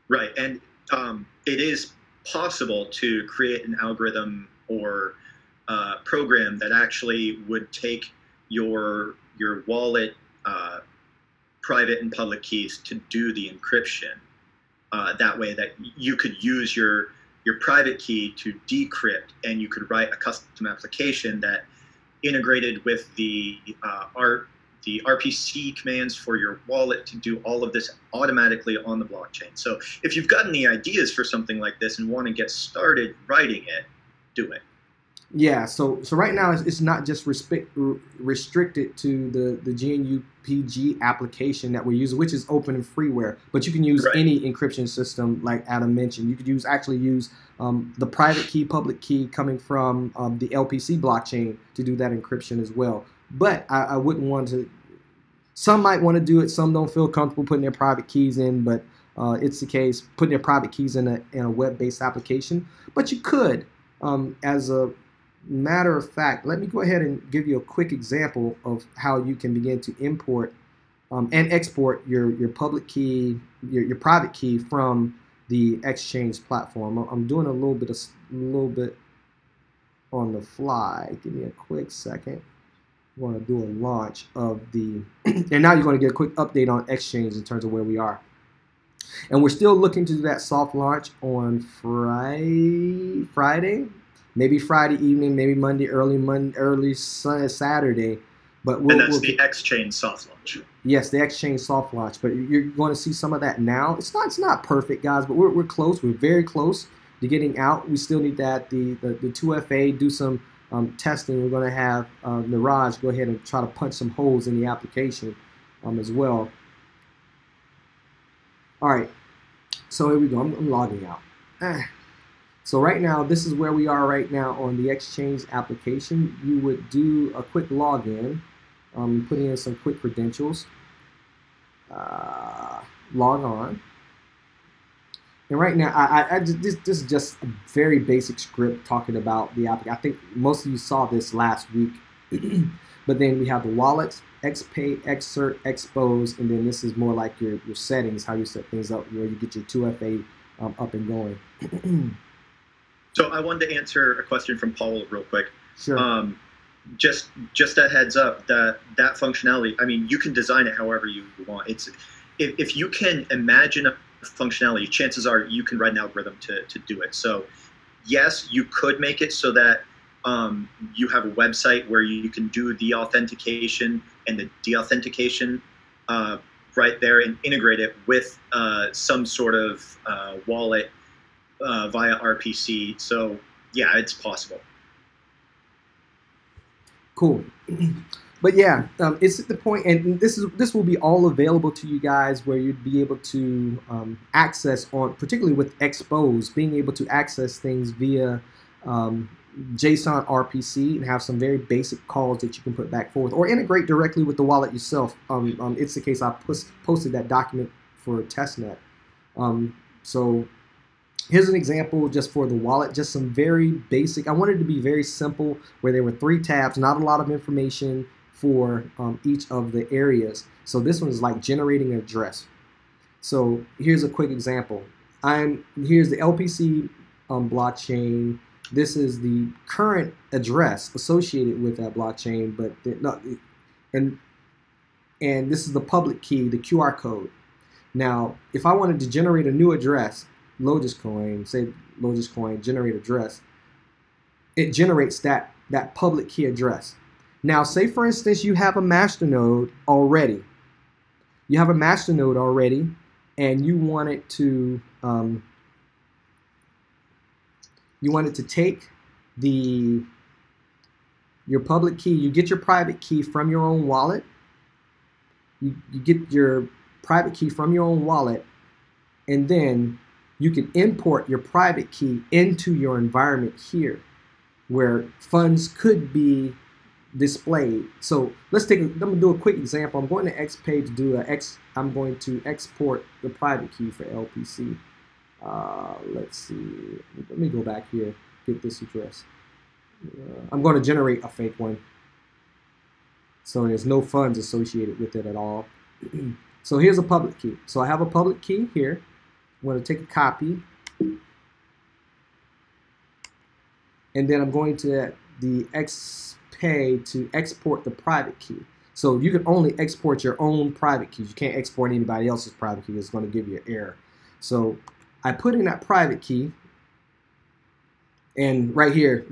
Right, and it is possible to create an algorithm or program that actually would take your wallet private and public keys to do the encryption. That way, that you could use your private key to decrypt, and you could write a custom application that integrated with the RPC commands for your wallet to do all of this automatically on the blockchain. So if you've got any ideas for something like this and want to get started writing it, do it. Yeah, so right now it's not just restricted to the GNUPG application that we're using, which is open and freeware, but you can use any encryption system like Adam mentioned. You could actually use the private key, public key coming from the LPC blockchain to do that encryption as well. But I wouldn't want to, some might want to do it, some don't feel comfortable putting their private keys in, but it's the case, putting their private keys in a web-based application. But you could, as a matter of fact, let me go ahead and give you a quick example of how you can begin to import and export your public key, your private key from the Xchainz platform. I'm doing a little bit on the fly. Give me a quick second. I want to do a launch of the, and now you're going to get a quick update on Xchainz in terms of where we are. And we're still looking to do that soft launch on Friday. Maybe Friday evening, maybe early Saturday, but and that's the Xchainz soft launch. Yes, the Xchainz soft launch. But you're going to see some of that now. It's not perfect, guys, but we're close. We're very close to getting out. We still need to add the 2FA, do some testing. We're going to have Niraj go ahead and try to punch some holes in the application as well. All right, so here we go. I'm logging out. So right now, this is where we are right now on the Xchainz application. You would do a quick login, putting in some quick credentials, log on. And right now, this is just a very basic script talking about the application. I think most of you saw this last week. But then we have the wallets, XPay, Xcert, Expose, and then this is more like your settings, how you set things up, where you get your 2FA up and going. So I wanted to answer a question from Paul real quick. Sure. Just a heads up that functionality, I mean, you can design it however you want. It's if you can imagine a functionality, chances are you can write an algorithm to do it. So yes, you could make it so that you have a website where you can do the authentication and the deauthentication right there and integrate it with some sort of wallet via RPC. So yeah, it's possible. Cool. But yeah, it's at the point, and this will be all available to you guys, where you'd be able to access, on particularly with Expose, being able to access things via JSON RPC and have some very basic calls that you can put back forth or integrate directly with the wallet yourself. It's the case I posted that document for testnet. So here's an example just for the wallet, just some very basic. I wanted it to be very simple, where there were 3 tabs, not a lot of information for each of the areas. So this one is like generating an address. So here's a quick example. Here's the LPC blockchain. This is the current address associated with that blockchain, but and this is the public key, the QR code. Now, if I wanted to generate a new address, Logiscoin, say Logiscoin, generate address, it generates that public key address. Now, say for instance you have a masternode already. You have a masternode already, and you want it to take your public key. You get your private key from your own wallet. You get your private key from your own wallet, and then you can import your private key into your environment here, where funds could be displayed. So I'm gonna do a quick example. I'm going to Xpay to do I'm going to export the private key for LPC. Let's see. Let me go back here. Get this address. I'm going to generate a fake one. So there's no funds associated with it at all. So here's a public key. So I have a public key here. I'm going to take a copy. And then I'm going to the Xpay to export the private key. So you can only export your own private keys. You can't export anybody else's private key. It's going to give you an error. So I put in that private key. And right here,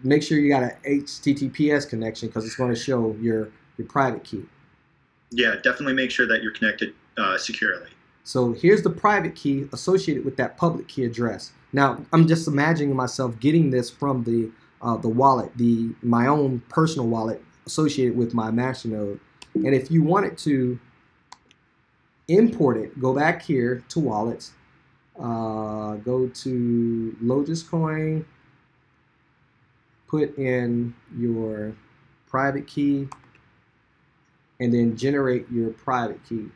make sure you got an HTTPS connection because it's going to show your private key. Yeah, definitely make sure that you're connected securely. So here's the private key associated with that public key address. Now, I'm just imagining myself getting this from the wallet, my own personal wallet associated with my masternode. And if you wanted to import it, go back here to wallets, go to Xchainz, put in your private key, and then generate your private key.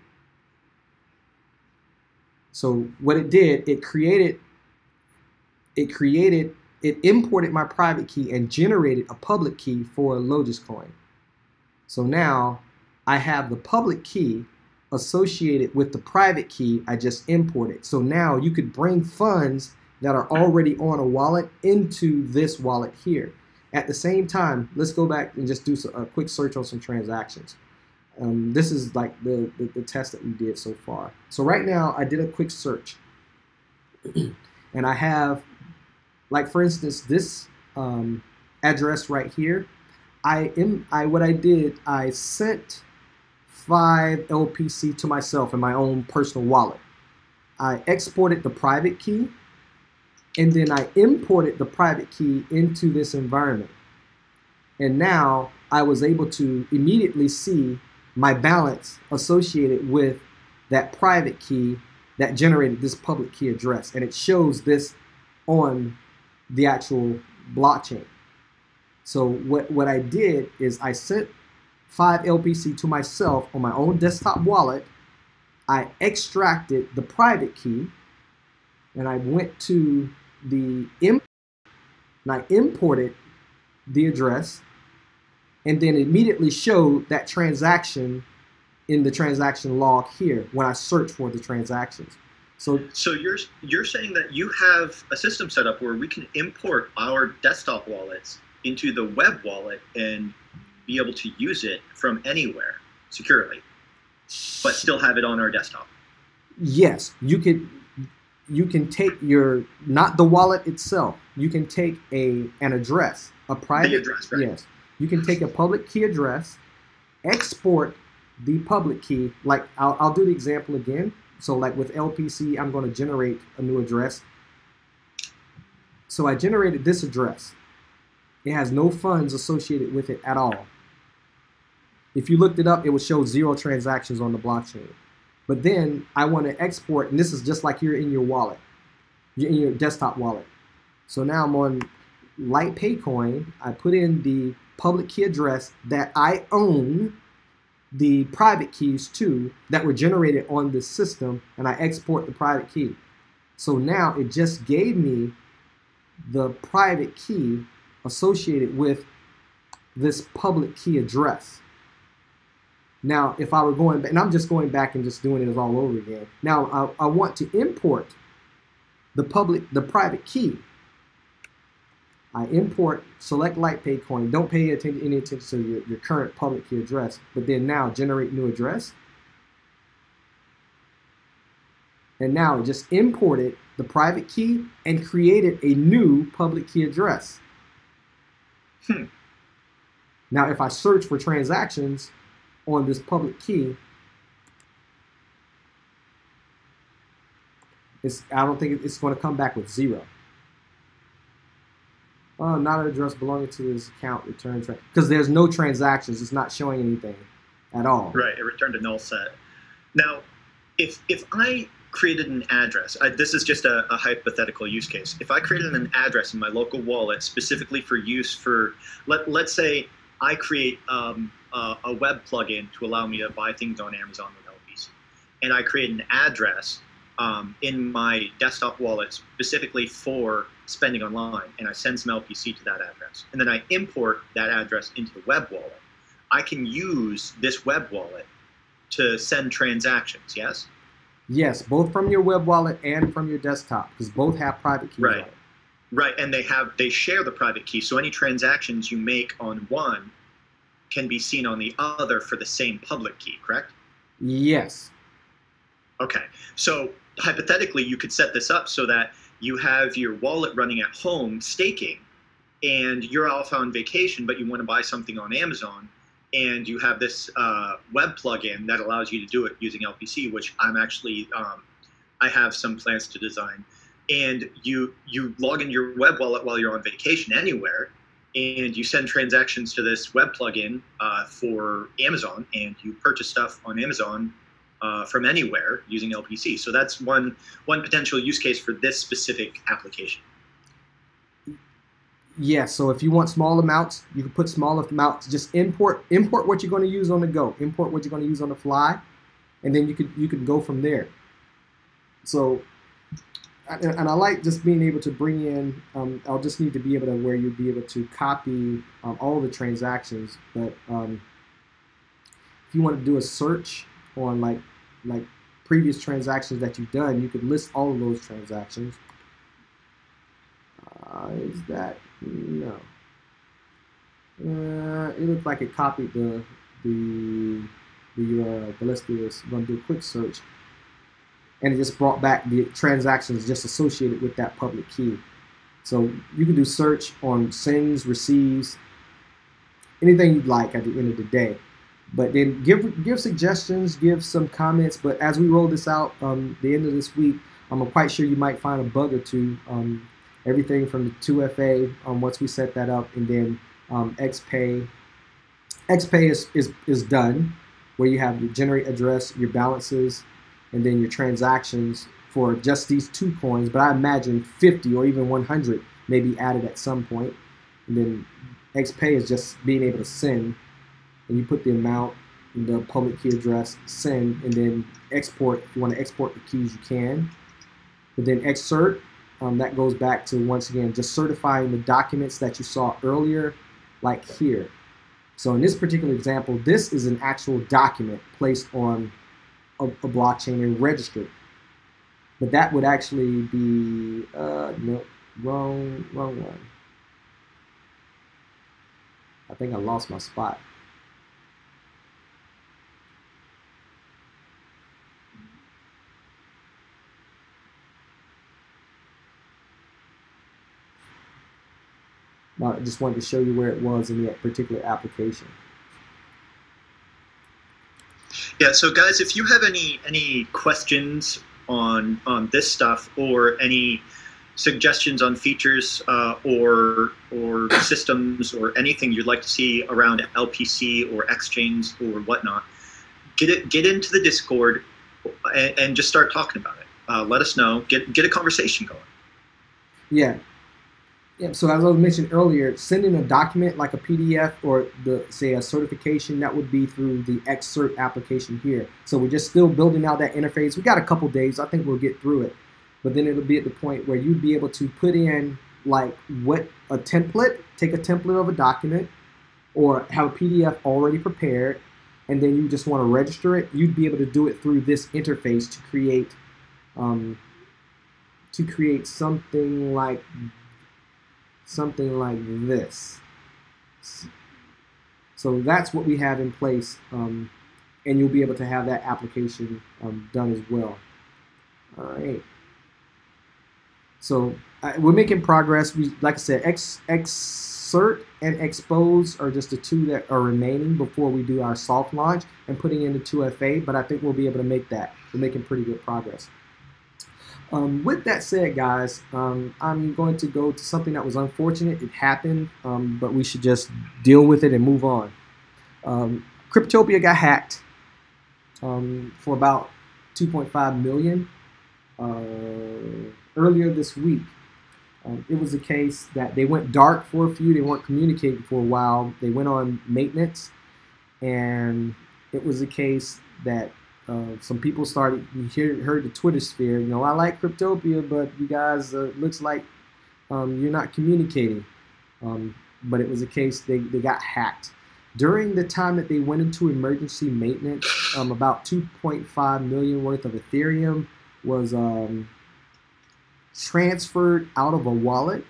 So what it did, it imported my private key and generated a public key for Xchainz. So now I have the public key associated with the private key I just imported. So now you could bring funds that are already on a wallet into this wallet here. At the same time, let's go back and just do a quick search on some transactions. This is like the test that we did so far. So right now I did a quick search and I have, like for instance, this address right here. What I did, I sent 5 LPC to myself in my own personal wallet. I exported the private key and then I imported the private key into this environment. And now I was able to immediately see my balance associated with that private key that generated this public key address. And it shows this on the actual blockchain. So what I did is I sent 5 LPC to myself on my own desktop wallet. I extracted the private key and I went to the and I imported the address and then immediately showed that transaction in the transaction log here when I search for the transactions. So you're saying that you have a system set up where we can import our desktop wallets into the web wallet and be able to use it from anywhere securely, but still have it on our desktop? Yes, you can take not the wallet itself. You can take an address, a private address, right? Yes. You can take a public key address, export the public key. Like I'll do the example again. So like with LPC, I'm going to generate a new address. So I generated this address. It has no funds associated with it at all. If you looked it up, it would show 0 transactions on the blockchain. But then I want to export, and this is just like you're in your wallet, you're in your desktop wallet. So now I'm on LightPay Coin. I put in the public key address that I own the private keys to that were generated on this system, and I export the private key. So now it just gave me the private key associated with this public key address. Now, if I were going back, and I'm just going back and just doing it all over again. Now, I want to import the private key. I import, select LightPay Coin. Don't pay any attention to your current public key address. But then now, generate new address. And now it just imported the private key and created a new public key address. Now, if I search for transactions on this public key, I don't think it's going to come back with 0. Not an address belonging to this account returned because there's no transactions. It's not showing anything at all. Right, it returned a null set. Now, if I created an address, this is just a hypothetical use case. If I created an address in my local wallet specifically for use for, let's say I create a web plugin to allow me to buy things on Amazon with LPC, and I create an address in my desktop wallet specifically for spending online, and I send some LPC to that address, and then I import that address into the web wallet. I can use this web wallet to send transactions. Yes. Yes, both from your web wallet and from your desktop, because both have private keys Right. on it. Right, and they share the private key, so any transactions you make on one can be seen on the other for the same public key, correct? Yes. Okay, so hypothetically, you could set this up so that you have your wallet running at home staking, and you're off on vacation, but you want to buy something on Amazon, and you have this web plugin that allows you to do it using LPC, which I'm actually, I have some plans to design. And you log in your web wallet while you're on vacation anywhere, and you send transactions to this web plugin for Amazon, and you purchase stuff on Amazon from anywhere using LPC. So that's one potential use case for this specific application. Yes, so if you want small amounts, you can put small amounts. Just import what you're going to use on the go, import what you're going to use on the fly, and then you could go from there. So, and I like just being able to bring in. I'll just need to be able to where you'd be able to copy all the transactions. But if you want to do a search on like previous transactions that you've done, you could list all of those transactions. Is that no? It looks like it copied the URL. But let's do this. I'm gonna do a quick search, and it just brought back the transactions just associated with that public key. So you can do search on sends, receives, anything you'd like at the end of the day. But then give suggestions, give some comments. But as we roll this out, the end of this week, I'm quite sure you might find a bug or two. Everything from the 2FA once we set that up, and then Xpay. Xpay is done, where you have your generate address, your balances, and then your transactions for just these 2 coins. But I imagine 50 or even 100 may be added at some point. And then Xpay is just being able to send, and you put the amount, the public key address, send, and then export. If you want to export the keys, you can. But then Xcert. That goes back to, once again, just certifying the documents that you saw earlier, like here. So in this particular example, this is an actual document placed on a blockchain and registered. But that would actually be, no, wrong one. I think I lost my spot. I just wanted to show you where it was in that particular application. Yeah, so guys, if you have any questions on this stuff, or any suggestions on features or systems, or anything you'd like to see around LPC or Xchainz or whatnot, get into the Discord and just start talking about it. Let us know. Get a conversation going. Yeah. Yeah, so as I was mentioning earlier, sending a document like a PDF or say a certification, that would be through the Xcert application here. So we're just still building out that interface. We got a couple days. I think we'll get through it. But then it'll be at the point where you'd be able to put in like what a template, take a template of a document, or have a PDF already prepared, and then you just want to register it. You'd be able to do it through this interface to create something like this. So that's what we have in place, and you'll be able to have that application done as well. All right. So we're making progress. Like I said, Xcert and Expose are just the 2 that are remaining before we do our soft launch and putting in the 2FA. But I think we'll be able to make that. We're making pretty good progress. With that said, guys, I'm going to go to something that was unfortunate. It happened, but we should just deal with it and move on. Cryptopia got hacked for about 2.5 million earlier this week. It was a case that they went dark for a few. They weren't communicating for a while. They went on maintenance, and it was a case that some people started. You heard the Twitter sphere. You know, I like Cryptopia, but you guys looks like you're not communicating. But it was a case they got hacked. During the time that they went into emergency maintenance, about 2.5 million worth of Ethereum was transferred out of a wallet.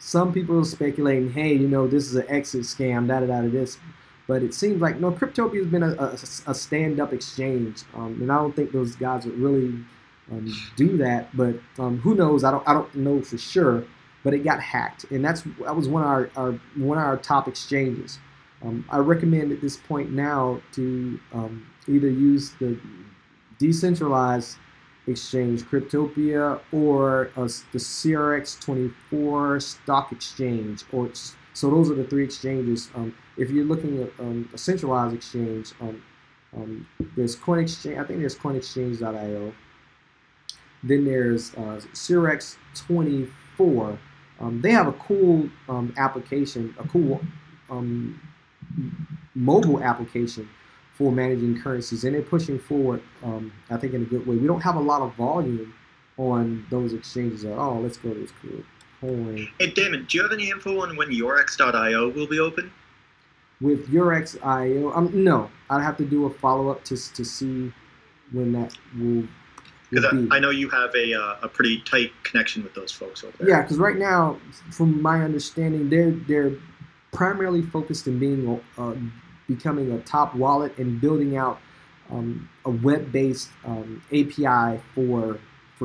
Some people are speculating, hey, you know, this is an exit scam, this. But it seems like, no, Cryptopia has been a stand-up exchange. And I don't think those guys would really do that. But who knows? I don't know for sure. But it got hacked. And that was one of our top exchanges. I recommend at this point now to either use the decentralized exchange, Cryptopia, or the CRX24 stock exchange. So those are the three exchanges. If you're looking at a centralized exchange, there's CoinExchange. I think there's CoinExchange.io. Then there's CRX24. They have a cool application, a cool mobile application for managing currencies, and they're pushing forward, I think, in a good way. We don't have a lot of volume on those exchanges at all. Let's go to this coin. Hey, Damon, do you have any info on when Yorex.io will be open? With Yorex.io, no. I'd have to do a follow-up to see when that will be. Because I know you have a pretty tight connection with those folks over there. Yeah, because right now, from my understanding, they're primarily focused in being becoming a top wallet and building out a web-based API for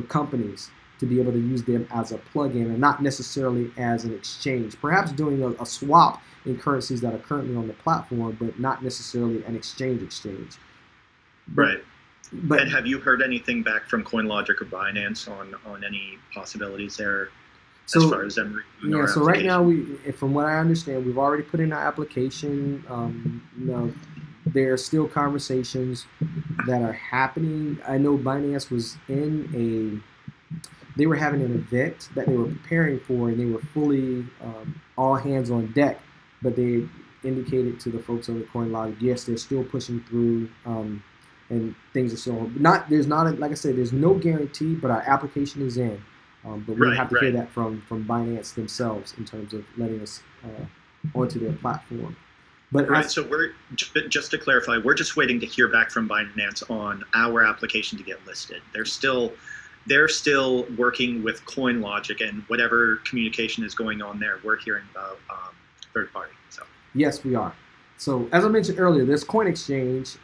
companies to be able to use them as a plugin and not necessarily as an exchange. Perhaps doing a swap in currencies that are currently on the platform, but not necessarily an exchange. Right. And have you heard anything back from CoinLogic or Binance on any possibilities there? As far as them reviewing our so right now, from what I understand, we've already put in our application. There are still conversations that are happening. I know Binance was they were having an event that they were preparing for, and they were fully all hands on deck. But they indicated to the folks over at CoinLogic, yes, they're still pushing through, and things are still like I said, there's no guarantee, but our application is in. But we have to hear that from Binance themselves in terms of letting us onto their platform. But so we're just to clarify, we're just waiting to hear back from Binance on our application to get listed. They're still working with CoinLogic, and whatever communication is going on there, we're hearing about third party. So yes, we are. So as I mentioned earlier, there's CoinExchange,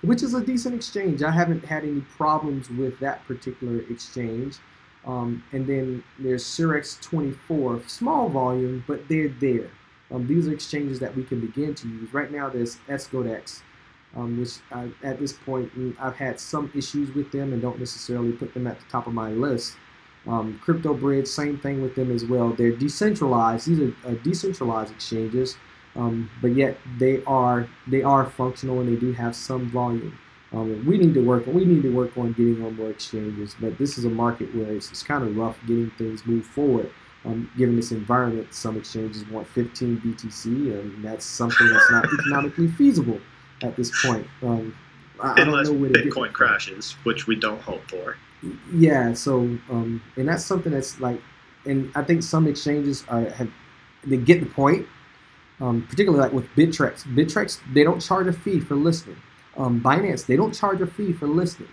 which is a decent exchange. I haven't had any problems with that particular exchange. And then there's CRX24, small volume, but they're there. These are exchanges that we can begin to use. Right now there's Xchainz, which at this point I've had some issues with them and don't necessarily put them at the top of my list. CryptoBridge, same thing with them as well. They're decentralized. These are decentralized exchanges, but yet they are functional and they do have some volume. We need to work on getting on more exchanges, but this is a market where it's kind of rough getting things moved forward. Given this environment, some exchanges want 15 BTC, and that's something that's not economically feasible at this point. I don't know where Bitcoin crashes, which we don't hope for. Yeah, so and that's something that's like, and I think some exchanges they get the point, particularly like with Bittrex. Bittrex, they don't charge a fee for listening. Binance, they don't charge a fee for listening.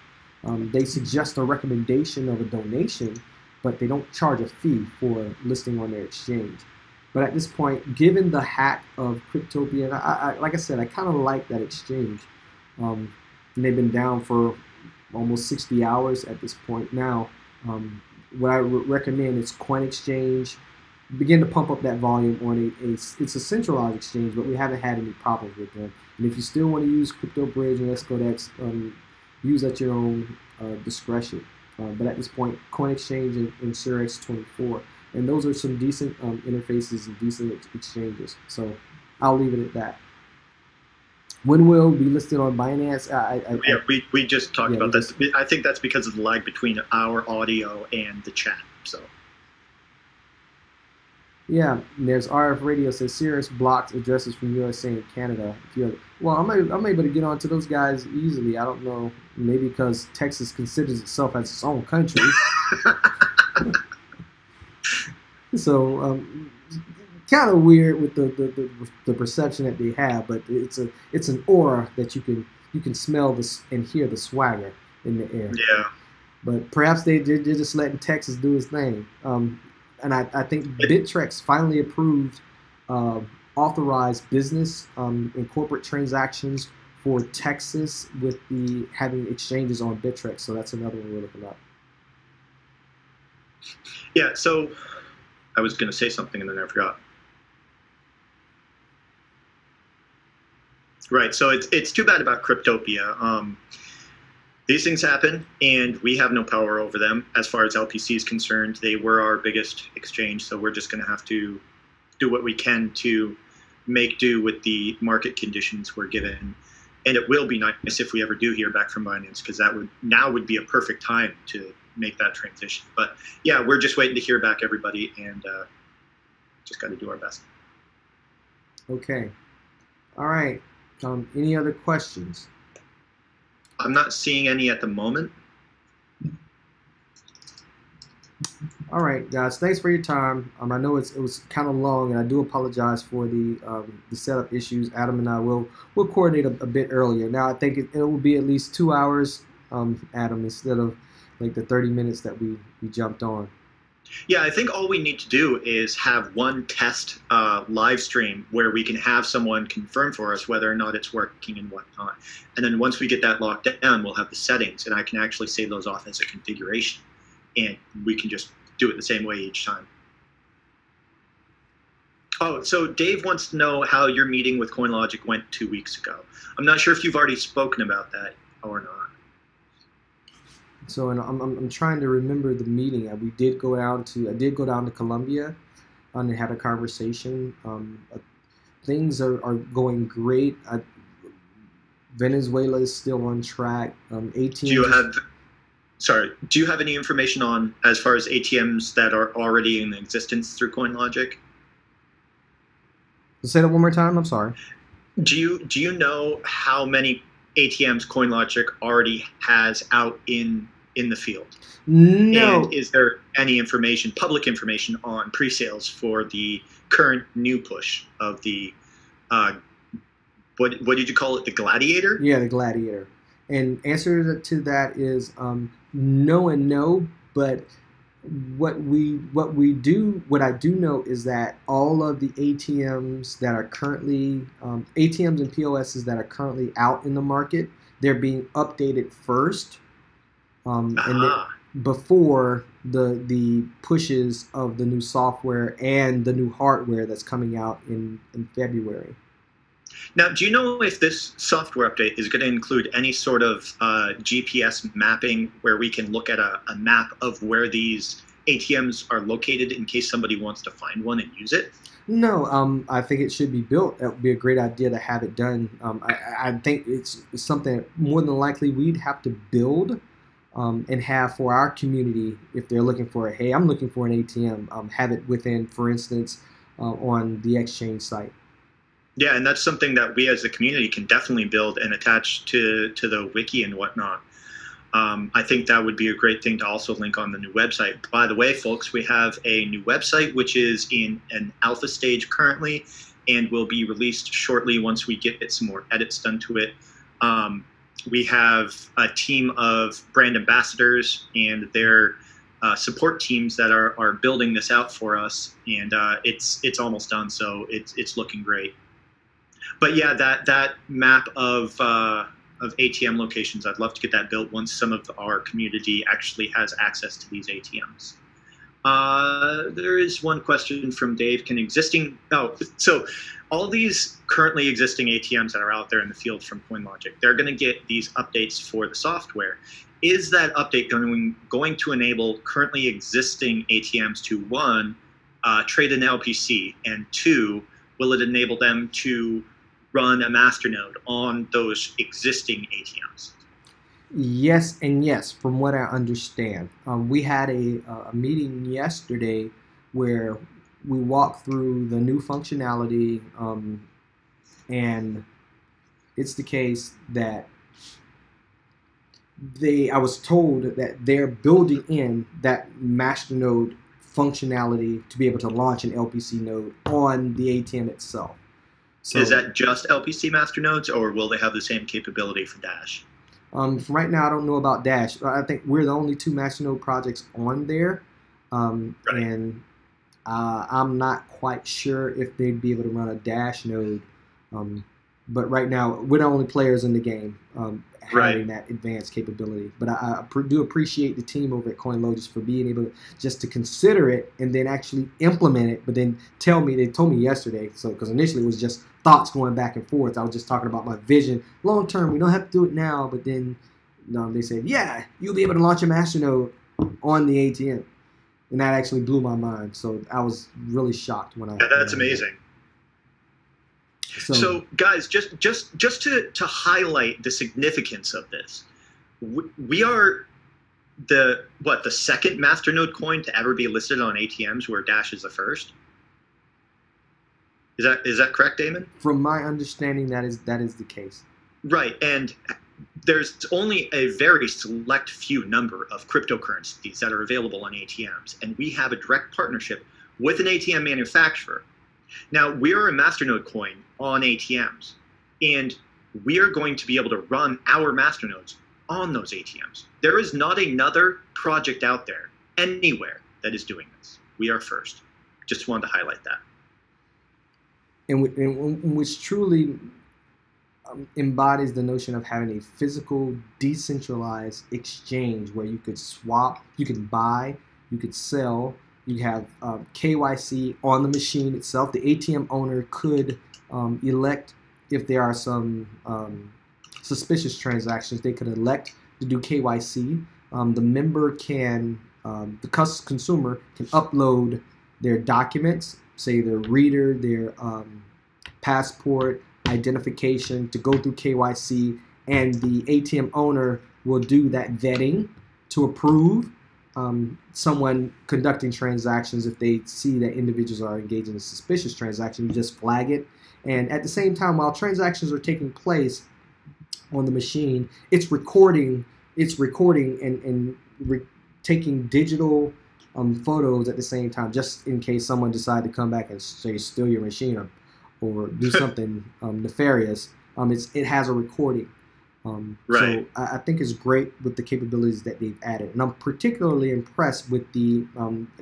They suggest a recommendation of a donation, but they don't charge a fee for listing on their exchange. But at this point, given the hack of Cryptopia, like I said, I kind of like that exchange. And they've been down for almost 60 hours at this point now. What I would recommend is CoinExchange. Begin to pump up that volume on it's a centralized exchange, but we haven't had any problems with them. And if you still want to use CryptoBridge and Xchainz, use at your own discretion. But at this point, CoinExchange and CRX24, and those are some decent interfaces and decent exchanges. So I'll leave it at that. When will be listed on Binance? We just talked about this. I think that's because of the lag between our audio and the chat. So Yeah, there's RF radio says Sirius blocks addresses from USA and Canada. If you have, well, I'm able to get onto those guys easily. I don't know, maybe because Texas considers itself as its own country. So kind of weird with the perception that they have, but it's an aura that you can smell this and hear the swagger in the air. Yeah. But perhaps they're just letting Texas do its thing. And I think Bittrex finally approved authorized business and corporate transactions for Texas with the having exchanges on Bittrex. So that's another one we're looking at. Yeah, so I was going to say something and then I forgot. Right, so it's too bad about Cryptopia. These things happen, and we have no power over them. As far as LPC is concerned, they were our biggest exchange, so we're just going to have to do what we can to make do with the market conditions we're given. And it will be nice if we ever do hear back from Binance, because that would be a perfect time to make that transition. But yeah, we're just waiting to hear back, everybody, and just got to do our best. Okay. All right. Any other questions? I'm not seeing any at the moment. All right, guys. Thanks for your time. I know it was kind of long, and I do apologize for the setup issues. Adam and I will coordinate a bit earlier. Now I think it will be at least 2 hours, Adam, instead of like the 30 minutes that we jumped on. Yeah, I think all we need to do is have one test live stream where we can have someone confirm for us whether or not it's working and whatnot. And then once we get that locked down, we'll have the settings, and I can actually save those off as a configuration. And we can just do it the same way each time. Oh, so Dave wants to know how your meeting with CoinLogic went 2 weeks ago. I'm not sure if you've already spoken about that or not. So, and I'm trying to remember the meeting. I did go down to Colombia and had a conversation. Things are going great. Venezuela is still on track. ATM. Do you have any information on as far as ATMs that are already in existence through CoinLogic? Say that one more time. I'm sorry. Do you know how many ATMs CoinLogic already has out in the field? No. And is there any information, public information, on pre-sales for the current new push of the what did you call it? The Gladiator? Yeah, the Gladiator. And answer to that is no and no, but what I do know is that all of the ATMs that are currently ATMs and POSs that are currently out in the market, they're being updated first, before the pushes of the new software and the new hardware that's coming out in February. Now, do you know if this software update is going to include any sort of GPS mapping where we can look at a map of where these ATMs are located in case somebody wants to find one and use it? No, I think it should be built. That would be a great idea to have it done. I think it's something that more than likely we'd have to build and have for our community if they're looking for it. Hey, I'm looking for an ATM. Have it within, for instance, on the Xchainz site. Yeah, and that's something that we as a community can definitely build and attach to the wiki and whatnot. I think that would be a great thing to also link on the new website. By the way, folks, we have a new website which is in an alpha stage currently and will be released shortly once we get some more edits done to it. We have a team of brand ambassadors and their support teams that are building this out for us, and it's almost done, so it's looking great. But yeah, that map of ATM locations, I'd love to get that built once some of our community actually has access to these ATMs. There is one question from Dave. So all these currently existing ATMs that are out there in the field from CoinLogic, they're going to get these updates for the software. Is that update going to enable currently existing ATMs to, one, trade an LPC, and two, will it enable them to run a masternode on those existing ATMs? Yes and yes, from what I understand. We had a meeting yesterday where we walked through the new functionality, and it's the case that I was told that they're building in that masternode functionality to be able to launch an LPC node on the ATM itself. So, is that just LPC masternodes, or will they have the same capability for Dash? Right now, I don't know about Dash. I think we're the only 2 masternode projects on there, Right. and I'm not quite sure if they'd be able to run a Dash node. But right now, we're the only players in the game having that advanced capability. But I do appreciate the team over at CoinLogis for being able just to consider it and then actually implement it. But then they told me yesterday, so because initially it was just thoughts going back and forth. I was just talking about my vision. Long term, we don't have to do it now. But then they said, yeah, you'll be able to launch a masternode on the ATM. And that actually blew my mind. So I was really shocked when I. Yeah, that's amazing. So guys, just to highlight the significance of this, we are the second masternode coin to ever be listed on ATMs, where Dash is the first. Is that correct, Damon? From my understanding, that is the case. Right, and there's only a very select few number of cryptocurrencies that are available on ATMs, and we have a direct partnership with an ATM manufacturer. Now, we are a masternode coin on ATMs, and we are going to be able to run our masternodes on those ATMs. There is not another project out there anywhere that is doing this. We are first. Just wanted to highlight that. And which truly embodies the notion of having a physical, decentralized exchange where you could swap, you could buy, you could sell, you have KYC on the machine itself. The ATM owner could elect, if there are some suspicious transactions, they could elect to do KYC. The member can, the consumer can upload their documents, say their reader, their passport, identification to go through KYC, and the ATM owner will do that vetting to approve someone conducting transactions. If they see that individuals are engaged in a suspicious transaction, you just flag it. And at the same time, while transactions are taking place on the machine, it's recording and taking digital photos at the same time, just in case someone decide to come back and say steal your machine or do something nefarious. It has a recording. Right. So I think it's great with the capabilities that they've added. And I'm particularly impressed with the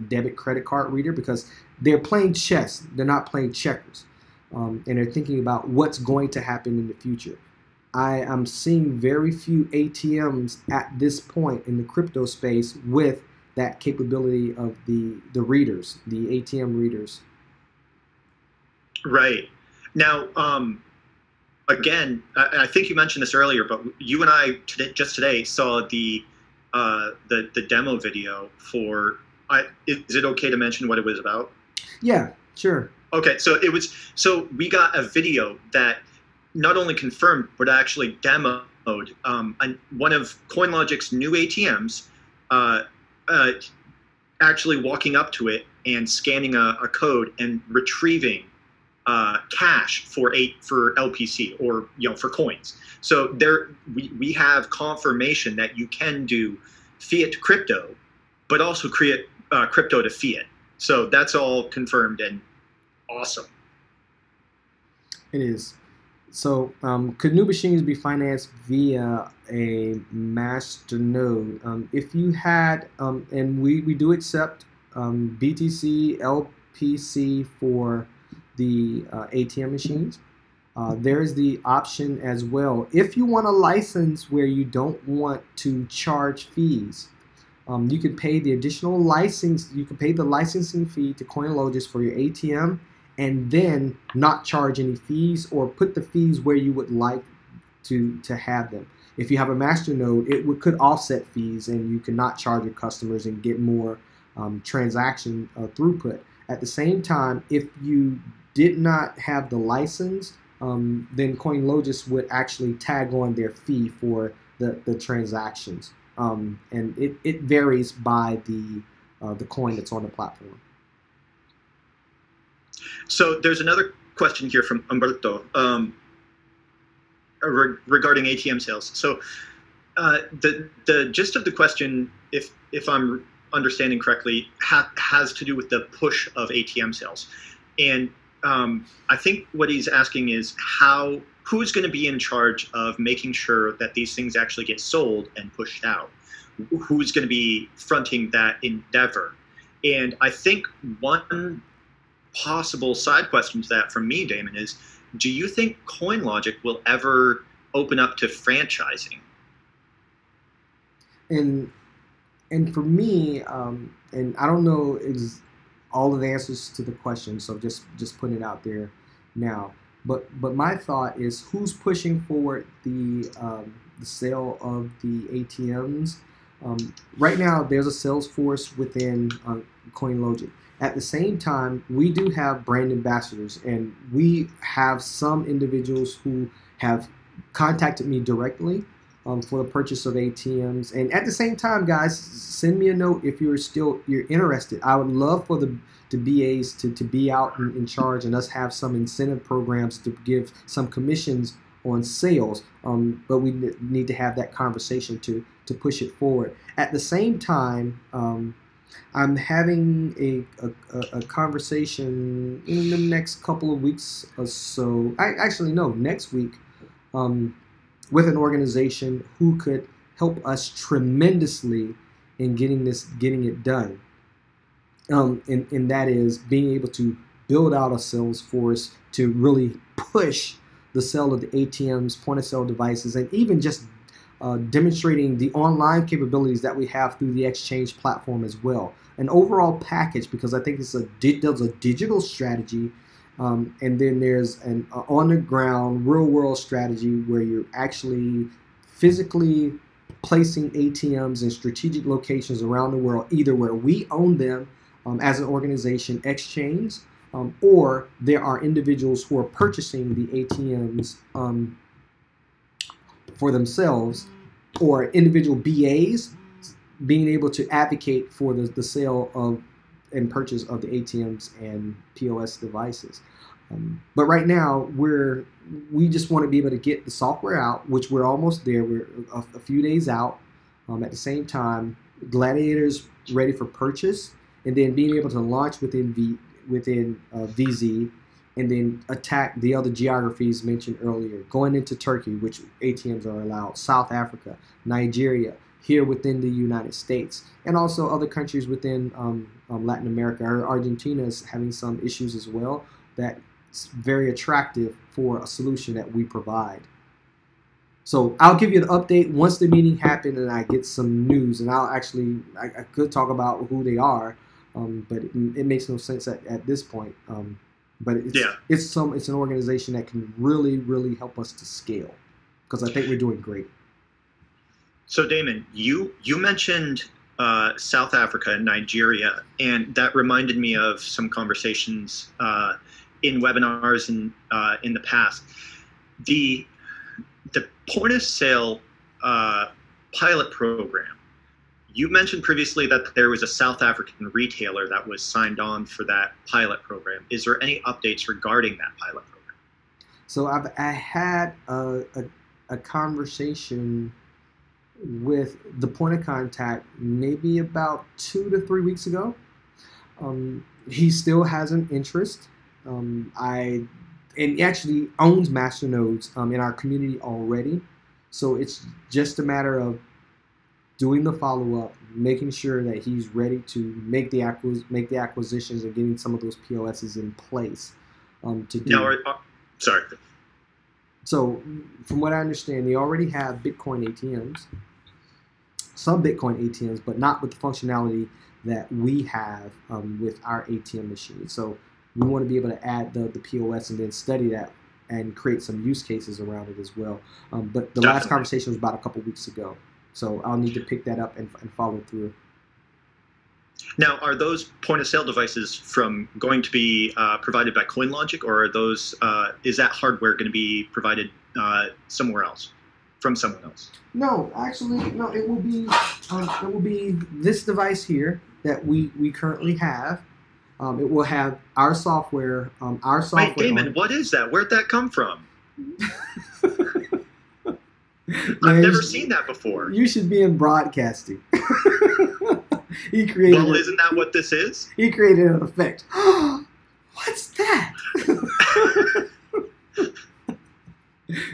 debit credit card reader, because they're playing chess. They're not playing checkers. And they're thinking about what's going to happen in the future. I am seeing very few ATMs at this point in the crypto space with that capability of the readers, the ATM readers. Right. Now, again, I think you mentioned this earlier, but you and I just today saw the demo video for. Is it okay to mention what it was about? Yeah, sure. Okay, so we got a video that not only confirmed but actually demoed one of CoinLogic's new ATMs, actually walking up to it and scanning a code and retrieving cash for LPC, or for coins. So we have confirmation that you can do fiat to crypto, but also create crypto to fiat. So that's all confirmed and awesome. It is. So could new machines be financed via a masternode? If you had, and we do accept BTC, LPC for the ATM machines. There's the option as well. If you want a license where you don't want to charge fees, you can pay the additional license. You can pay the licensing fee to CoinLogis for your ATM, and then not charge any fees, or put the fees where you would like to have them. If you have a masternode, it could offset fees, and you cannot charge your customers and get more transaction throughput. At the same time, if you did not have the license, then CoinLogis would actually tag on their fee for the transactions, and it varies by the coin that's on the platform. So there's another question here from Umberto regarding ATM sales. So the gist of the question, if I'm understanding correctly, has to do with the push of ATM sales, and I think what he's asking is who's going to be in charge of making sure that these things actually get sold and pushed out? Who's going to be fronting that endeavor? And I think one possible side question to that from me, Damon, is do you think CoinLogic will ever open up to franchising? And for me, and I don't know all of the answers to the question, so just putting it out there now. But my thought is, who's pushing forward the sale of the ATMs? Right now, there's a sales force within CoinLogic. At the same time, we do have brand ambassadors, and we have some individuals who have contacted me directly for the purchase of ATMs. And at the same time, guys, send me a note if you're interested. I would love for the BAs to be out in charge, and us have some incentive programs to give some commissions on sales. But we need to have that conversation to push it forward. At the same time, I'm having a conversation in the next couple of weeks or so. Next week, with an organization who could help us tremendously in getting it done. And that is being able to build out a sales force to really push the sale of the ATMs, point of sale devices, and even just demonstrating the online capabilities that we have through the Xchainz platform as well. An overall package, because I think there's a digital strategy, and then there's an on-the-ground, real-world strategy where you're actually physically placing ATMs in strategic locations around the world, either where we own them as an organization, Xchainz, or there are individuals who are purchasing the ATMs for themselves, or individual BAs being able to advocate for the sale of and purchase of the ATMs and POS devices. But right now, we just want to be able to get the software out, which we're almost there. We're a few days out. At the same time, Gladiator's ready for purchase, and then being able to launch within VZ, and then attack the other geographies mentioned earlier, going into Turkey, which ATMs are allowed, South Africa, Nigeria, here within the United States, and also other countries within Latin America. Argentina is having some issues as well that's very attractive for a solution that we provide. So I'll give you an update once the meeting happened and I get some news, and I could talk about who they are, but it makes no sense at this point. But it's an organization that can really help us to scale, because I think we're doing great. So Damon, you mentioned South Africa and Nigeria, and that reminded me of some conversations in webinars and in the past. The point of sale pilot program. You mentioned previously that there was a South African retailer that was signed on for that pilot program. Is there any updates regarding that pilot program? So I had a conversation with the point of contact maybe about 2 to 3 weeks ago. He still has an interest. And he actually owns masternodes in our community already. So it's just a matter of doing the follow-up, making sure that he's ready to make the acquisitions and getting some of those POSs in place to do. No, sorry. So from what I understand, they already have Bitcoin ATMs, some Bitcoin ATMs, but not with the functionality that we have with our ATM machines. So we want to be able to add the POS and then study that and create some use cases around it as well. But the last conversation was about a couple weeks ago. So I'll need to pick that up and follow through. Now, are those point of sale devices going to be provided by CoinLogic, or are those is that hardware going to be provided somewhere else, from someone else? No, actually, no. It will be this device here that we currently have, It will have our software. Wait, Damon, what is that? Where'd that come from? I've never seen that before. You should be in broadcasting. He created. Well, isn't that what this is? He created an effect. What's that?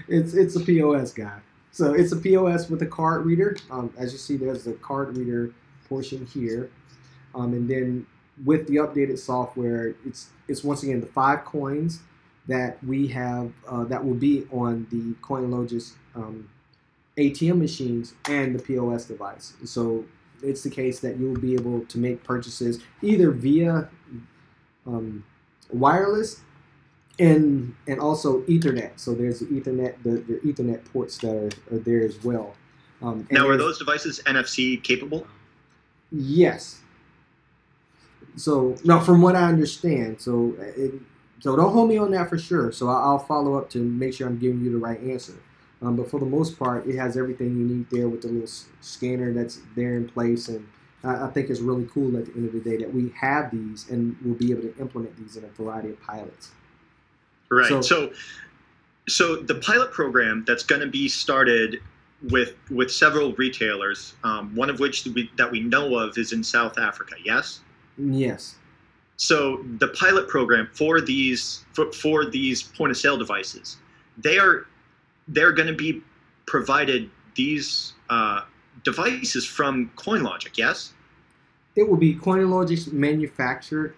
It's a POS guy. So it's a POS with a card reader. As you see, there's a card reader portion here, and then with the updated software, it's once again the 5 coins that we have that will be on the CoinLogis ATM machines and the POS device. So it's the case that you'll be able to make purchases either via wireless and also Ethernet. So there's the Ethernet, the Ethernet ports that are there as well. Now, are those devices NFC capable? Yes. So now, from what I understand, so don't hold me on that for sure. So I'll follow up to make sure I'm giving you the right answer. But for the most part, it has everything you need there with the little scanner that's there in place. And I think it's really cool at the end of the day that we have these and we'll be able to implement these in a variety of pilots. Right. So the pilot program that's going to be started with several retailers, one of which that we know of is in South Africa. Yes. Yes. So the pilot program for these point of sale devices, they're going to be provided these devices from CoinLogic. Yes. It will be CoinLogic's manufactured,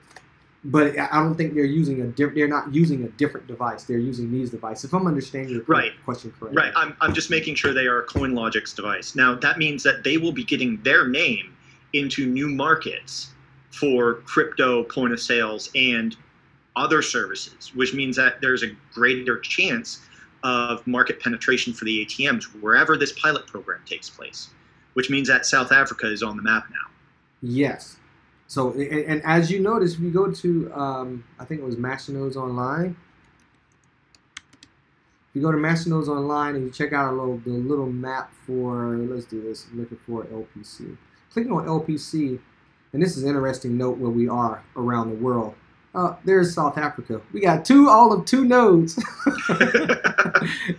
but I don't think they're not using a different device. They're using these devices. If I'm understanding your question correctly. Right. I'm just making sure they are CoinLogic's device. Now that means that they will be getting their name into new markets for crypto point of sales and other services, which means that there's a greater chance of market penetration for the ATMs wherever this pilot program takes place, which means that South Africa is on the map now. Yes. So, and as you notice, if you go to, I think it was Masternodes Online. If you go to Masternodes Online and you check out the little map for, let's do this, I'm looking for LPC. Clicking on LPC, and this is an interesting note where we are around the world. There's South Africa. We got all of two nodes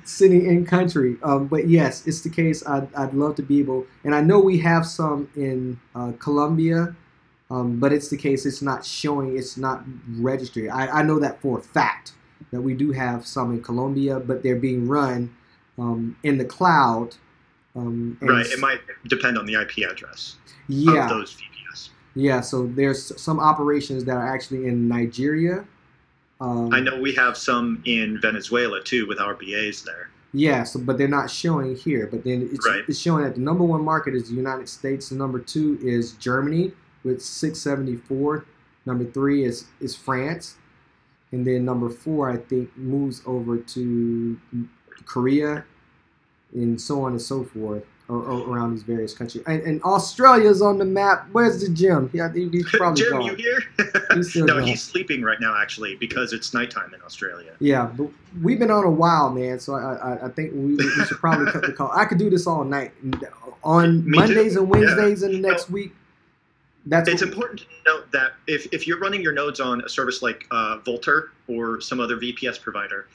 sitting in country. But yes, it's the case. I'd love to be able, and I know we have some in Colombia, but it's the case. It's not showing. It's not registered. I know that for a fact that we do have some in Colombia, but they're being run in the cloud. Right. It might depend on the IP address. Yeah. Of those VPS. Yeah, so there's some operations that are actually in Nigeria. I know we have some in Venezuela too with our BAs there. Yeah, but they're not showing here. But then it's showing that the #1 market is the United States. The #2 is Germany with 674. #3 is France. And then #4, I think, moves over to Korea and so on and so forth. Around these various countries, and Australia's on the map. Where's the Jim? Yeah, he's probably Jim, gone. you here? He's still gone. He's sleeping right now actually because it's nighttime in Australia. Yeah, but we've been on a while, man. So I think we should probably cut the call. I could do this all night on Mondays and Wednesdays in the next week. It's important to note that if you're running your nodes on a service like Volter or some other VPS provider,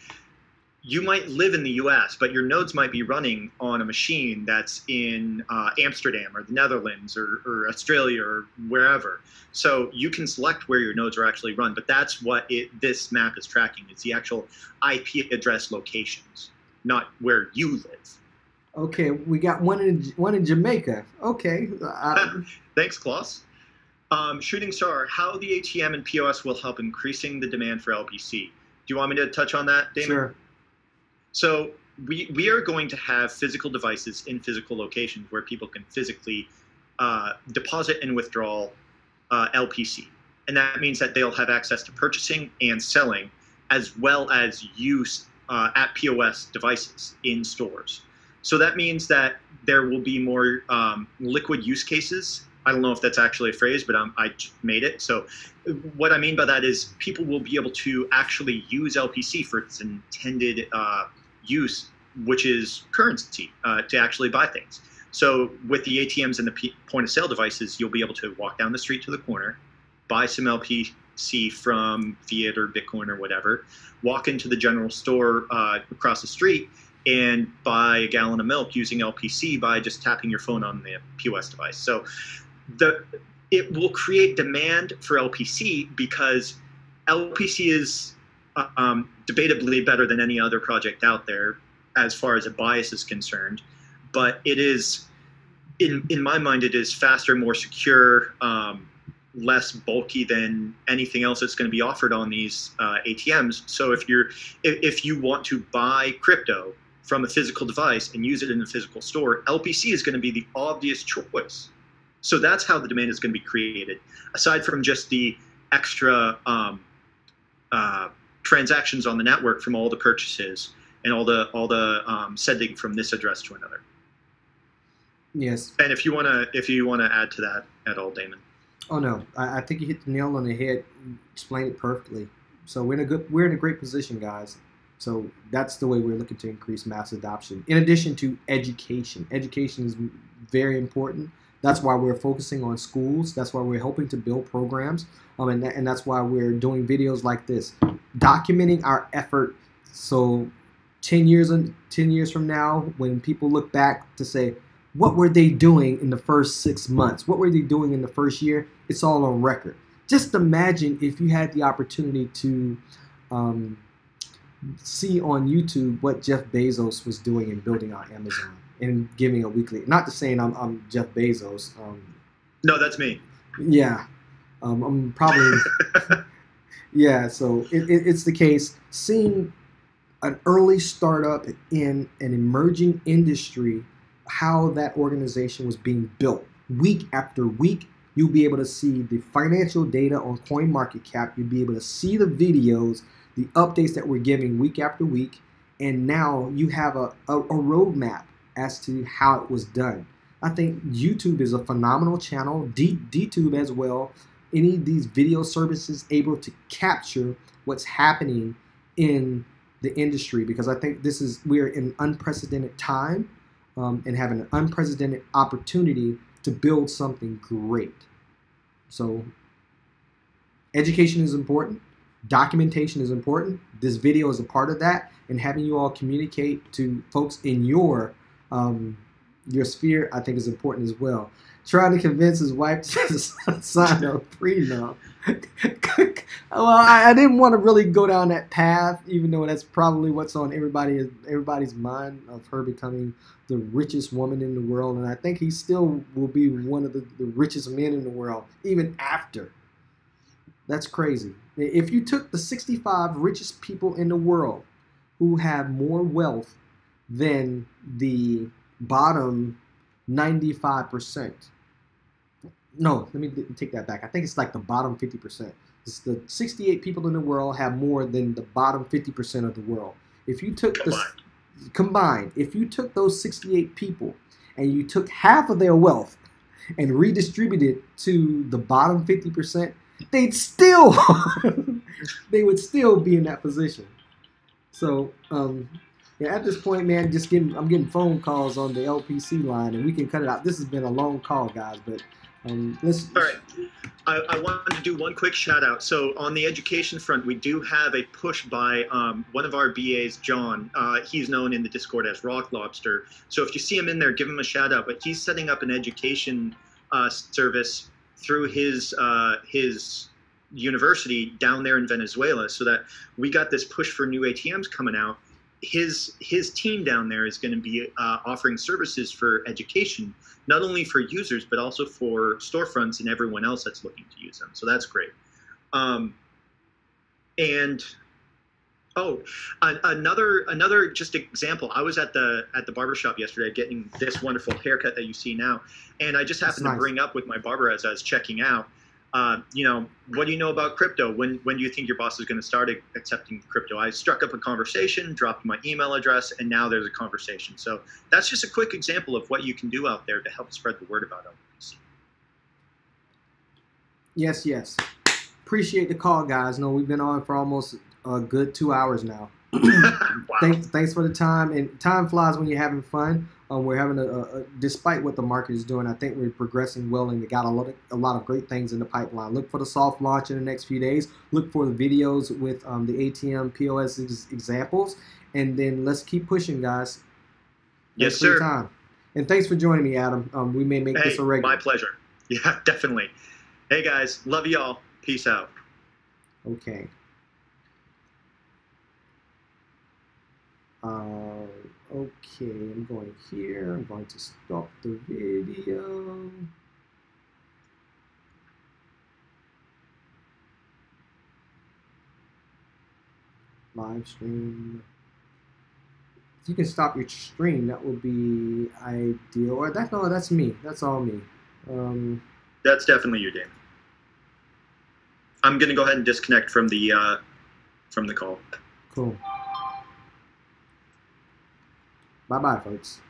you might live in the US, but your nodes might be running on a machine that's in Amsterdam or the Netherlands or Australia or wherever. So you can select where your nodes are actually run, but that's what this map is tracking. It's the actual IP address locations, not where you live. Okay, we got one in Jamaica. Okay. Thanks, Klaus. Shooting Star, how the ATM and POS will help increasing the demand for LPC. Do you want me to touch on that, Damon? Sure. So we are going to have physical devices in physical locations where people can physically deposit and withdraw LPC. And that means that they'll have access to purchasing and selling as well as use at POS devices in stores. So that means that there will be more liquid use cases. I don't know if that's actually a phrase, but I just made it. So what I mean by that is people will be able to actually use LPC for its intended use, which is currency, to actually buy things. So with the ATMs and the point of sale devices, you'll be able to walk down the street to the corner, buy some LPC see from Fiat or Bitcoin or whatever, walk into the general store across the street and buy a gallon of milk using LPC by just tapping your phone on the POS device. So it will create demand for LPC because LPC is debatably better than any other project out there as far as a bias is concerned. But it is, in my mind, it is faster, more secure, less bulky than anything else that's going to be offered on these ATMs. So if you want to buy crypto from a physical device and use it in a physical store, LPC is going to be the obvious choice. So that's how the demand is going to be created, aside from just the extra transactions on the network from all the purchases and all the sending from this address to another. Yes. And if you wanna add to that at all, Damon. Oh no, I think you hit the nail on the head. Explained it perfectly. So we're in a great position, guys. So that's the way we're looking to increase mass adoption. In addition to education, education is very important. That's why we're focusing on schools. That's why we're helping to build programs, and that's why we're doing videos like this, documenting our effort. So 10 years from now, when people look back to say, what were they doing in the first 6 months? What were they doing in the first year? It's all on record. Just imagine if you had the opportunity to see on YouTube what Jeff Bezos was doing in building out Amazon and giving a weekly. Not to saying I'm Jeff Bezos. No, that's me. Yeah, I'm probably. Yeah, so it's the case. Seeing an early startup in an emerging industry, how that organization was being built week after week. You'll be able to see the financial data on CoinMarketCap. You'll be able to see the videos, the updates that we're giving week after week. And now you have a roadmap as to how it was done. I think YouTube is a phenomenal channel, DTube as well. Any of these video services able to capture what's happening in the industry, because I think we're in an unprecedented time. And having an unprecedented opportunity to build something great. So education is important. Documentation is important. This video is a part of that. And having you all communicate to folks in your sphere, I think, is important as well. Trying to convince his wife to sign a prenup. Well, I didn't want to really go down that path, even though that's probably what's on everybody's mind, of her becoming the richest woman in the world. And I think he still will be one of the richest men in the world, even after. That's crazy. If you took the 65 richest people in the world who have more wealth than the bottom 95%. No, let me take that back. I think it's like the bottom 50%. It's the 68 people in the world have more than the bottom 50% of the world. If you took combined, if you took those 68 people and you took half of their wealth and redistributed to the bottom 50%, they would still be in that position. So yeah, at this point, man, I'm getting phone calls on the LPC line, and we can cut it out. This has been a long call, guys, but all right. I wanted to do one quick shout out. So on the education front, we do have a push by one of our BAs, John. He's known in the Discord as Rock Lobster. So if you see him in there, give him a shout out. But he's setting up an education service through his university down there in Venezuela, so that we got this push for new ATMs coming out. His team down there is going to be offering services for education, not only for users, but also for storefronts and everyone else that's looking to use them. So that's great. Another just example. I was at the barbershop yesterday getting this wonderful haircut that you see now, and I just happened to bring up with my barber as I was checking out, what do you know about crypto? When do you think your boss is going to start accepting crypto? I struck up a conversation, dropped my email address, and now there's a conversation. So that's just a quick example of what you can do out there to help spread the word about LPC. Yes. Appreciate the call, guys. No, we've been on for almost a good 2 hours now. Wow. Thanks for the time. And time flies when you're having fun. We're having despite what the market is doing, I think we're progressing well, and we got a lot of great things in the pipeline. Look for the soft launch in the next few days. Look for the videos with the ATM POS examples, and then let's keep pushing, guys. Thanks Yes, for your sir. time, and thanks for joining me, Adam. We may make this Hey, a my regular. pleasure. Yeah, definitely. Hey, guys. Love y'all. Peace out. Okay. Uh, okay, I'm going here. I'm going to stop the video. Live stream. If you can stop your stream, that would be ideal. Or no, that's me. That's all me. Um, That's definitely you, Dan. I'm gonna go ahead and disconnect from the call. cool. Bye bye, folks.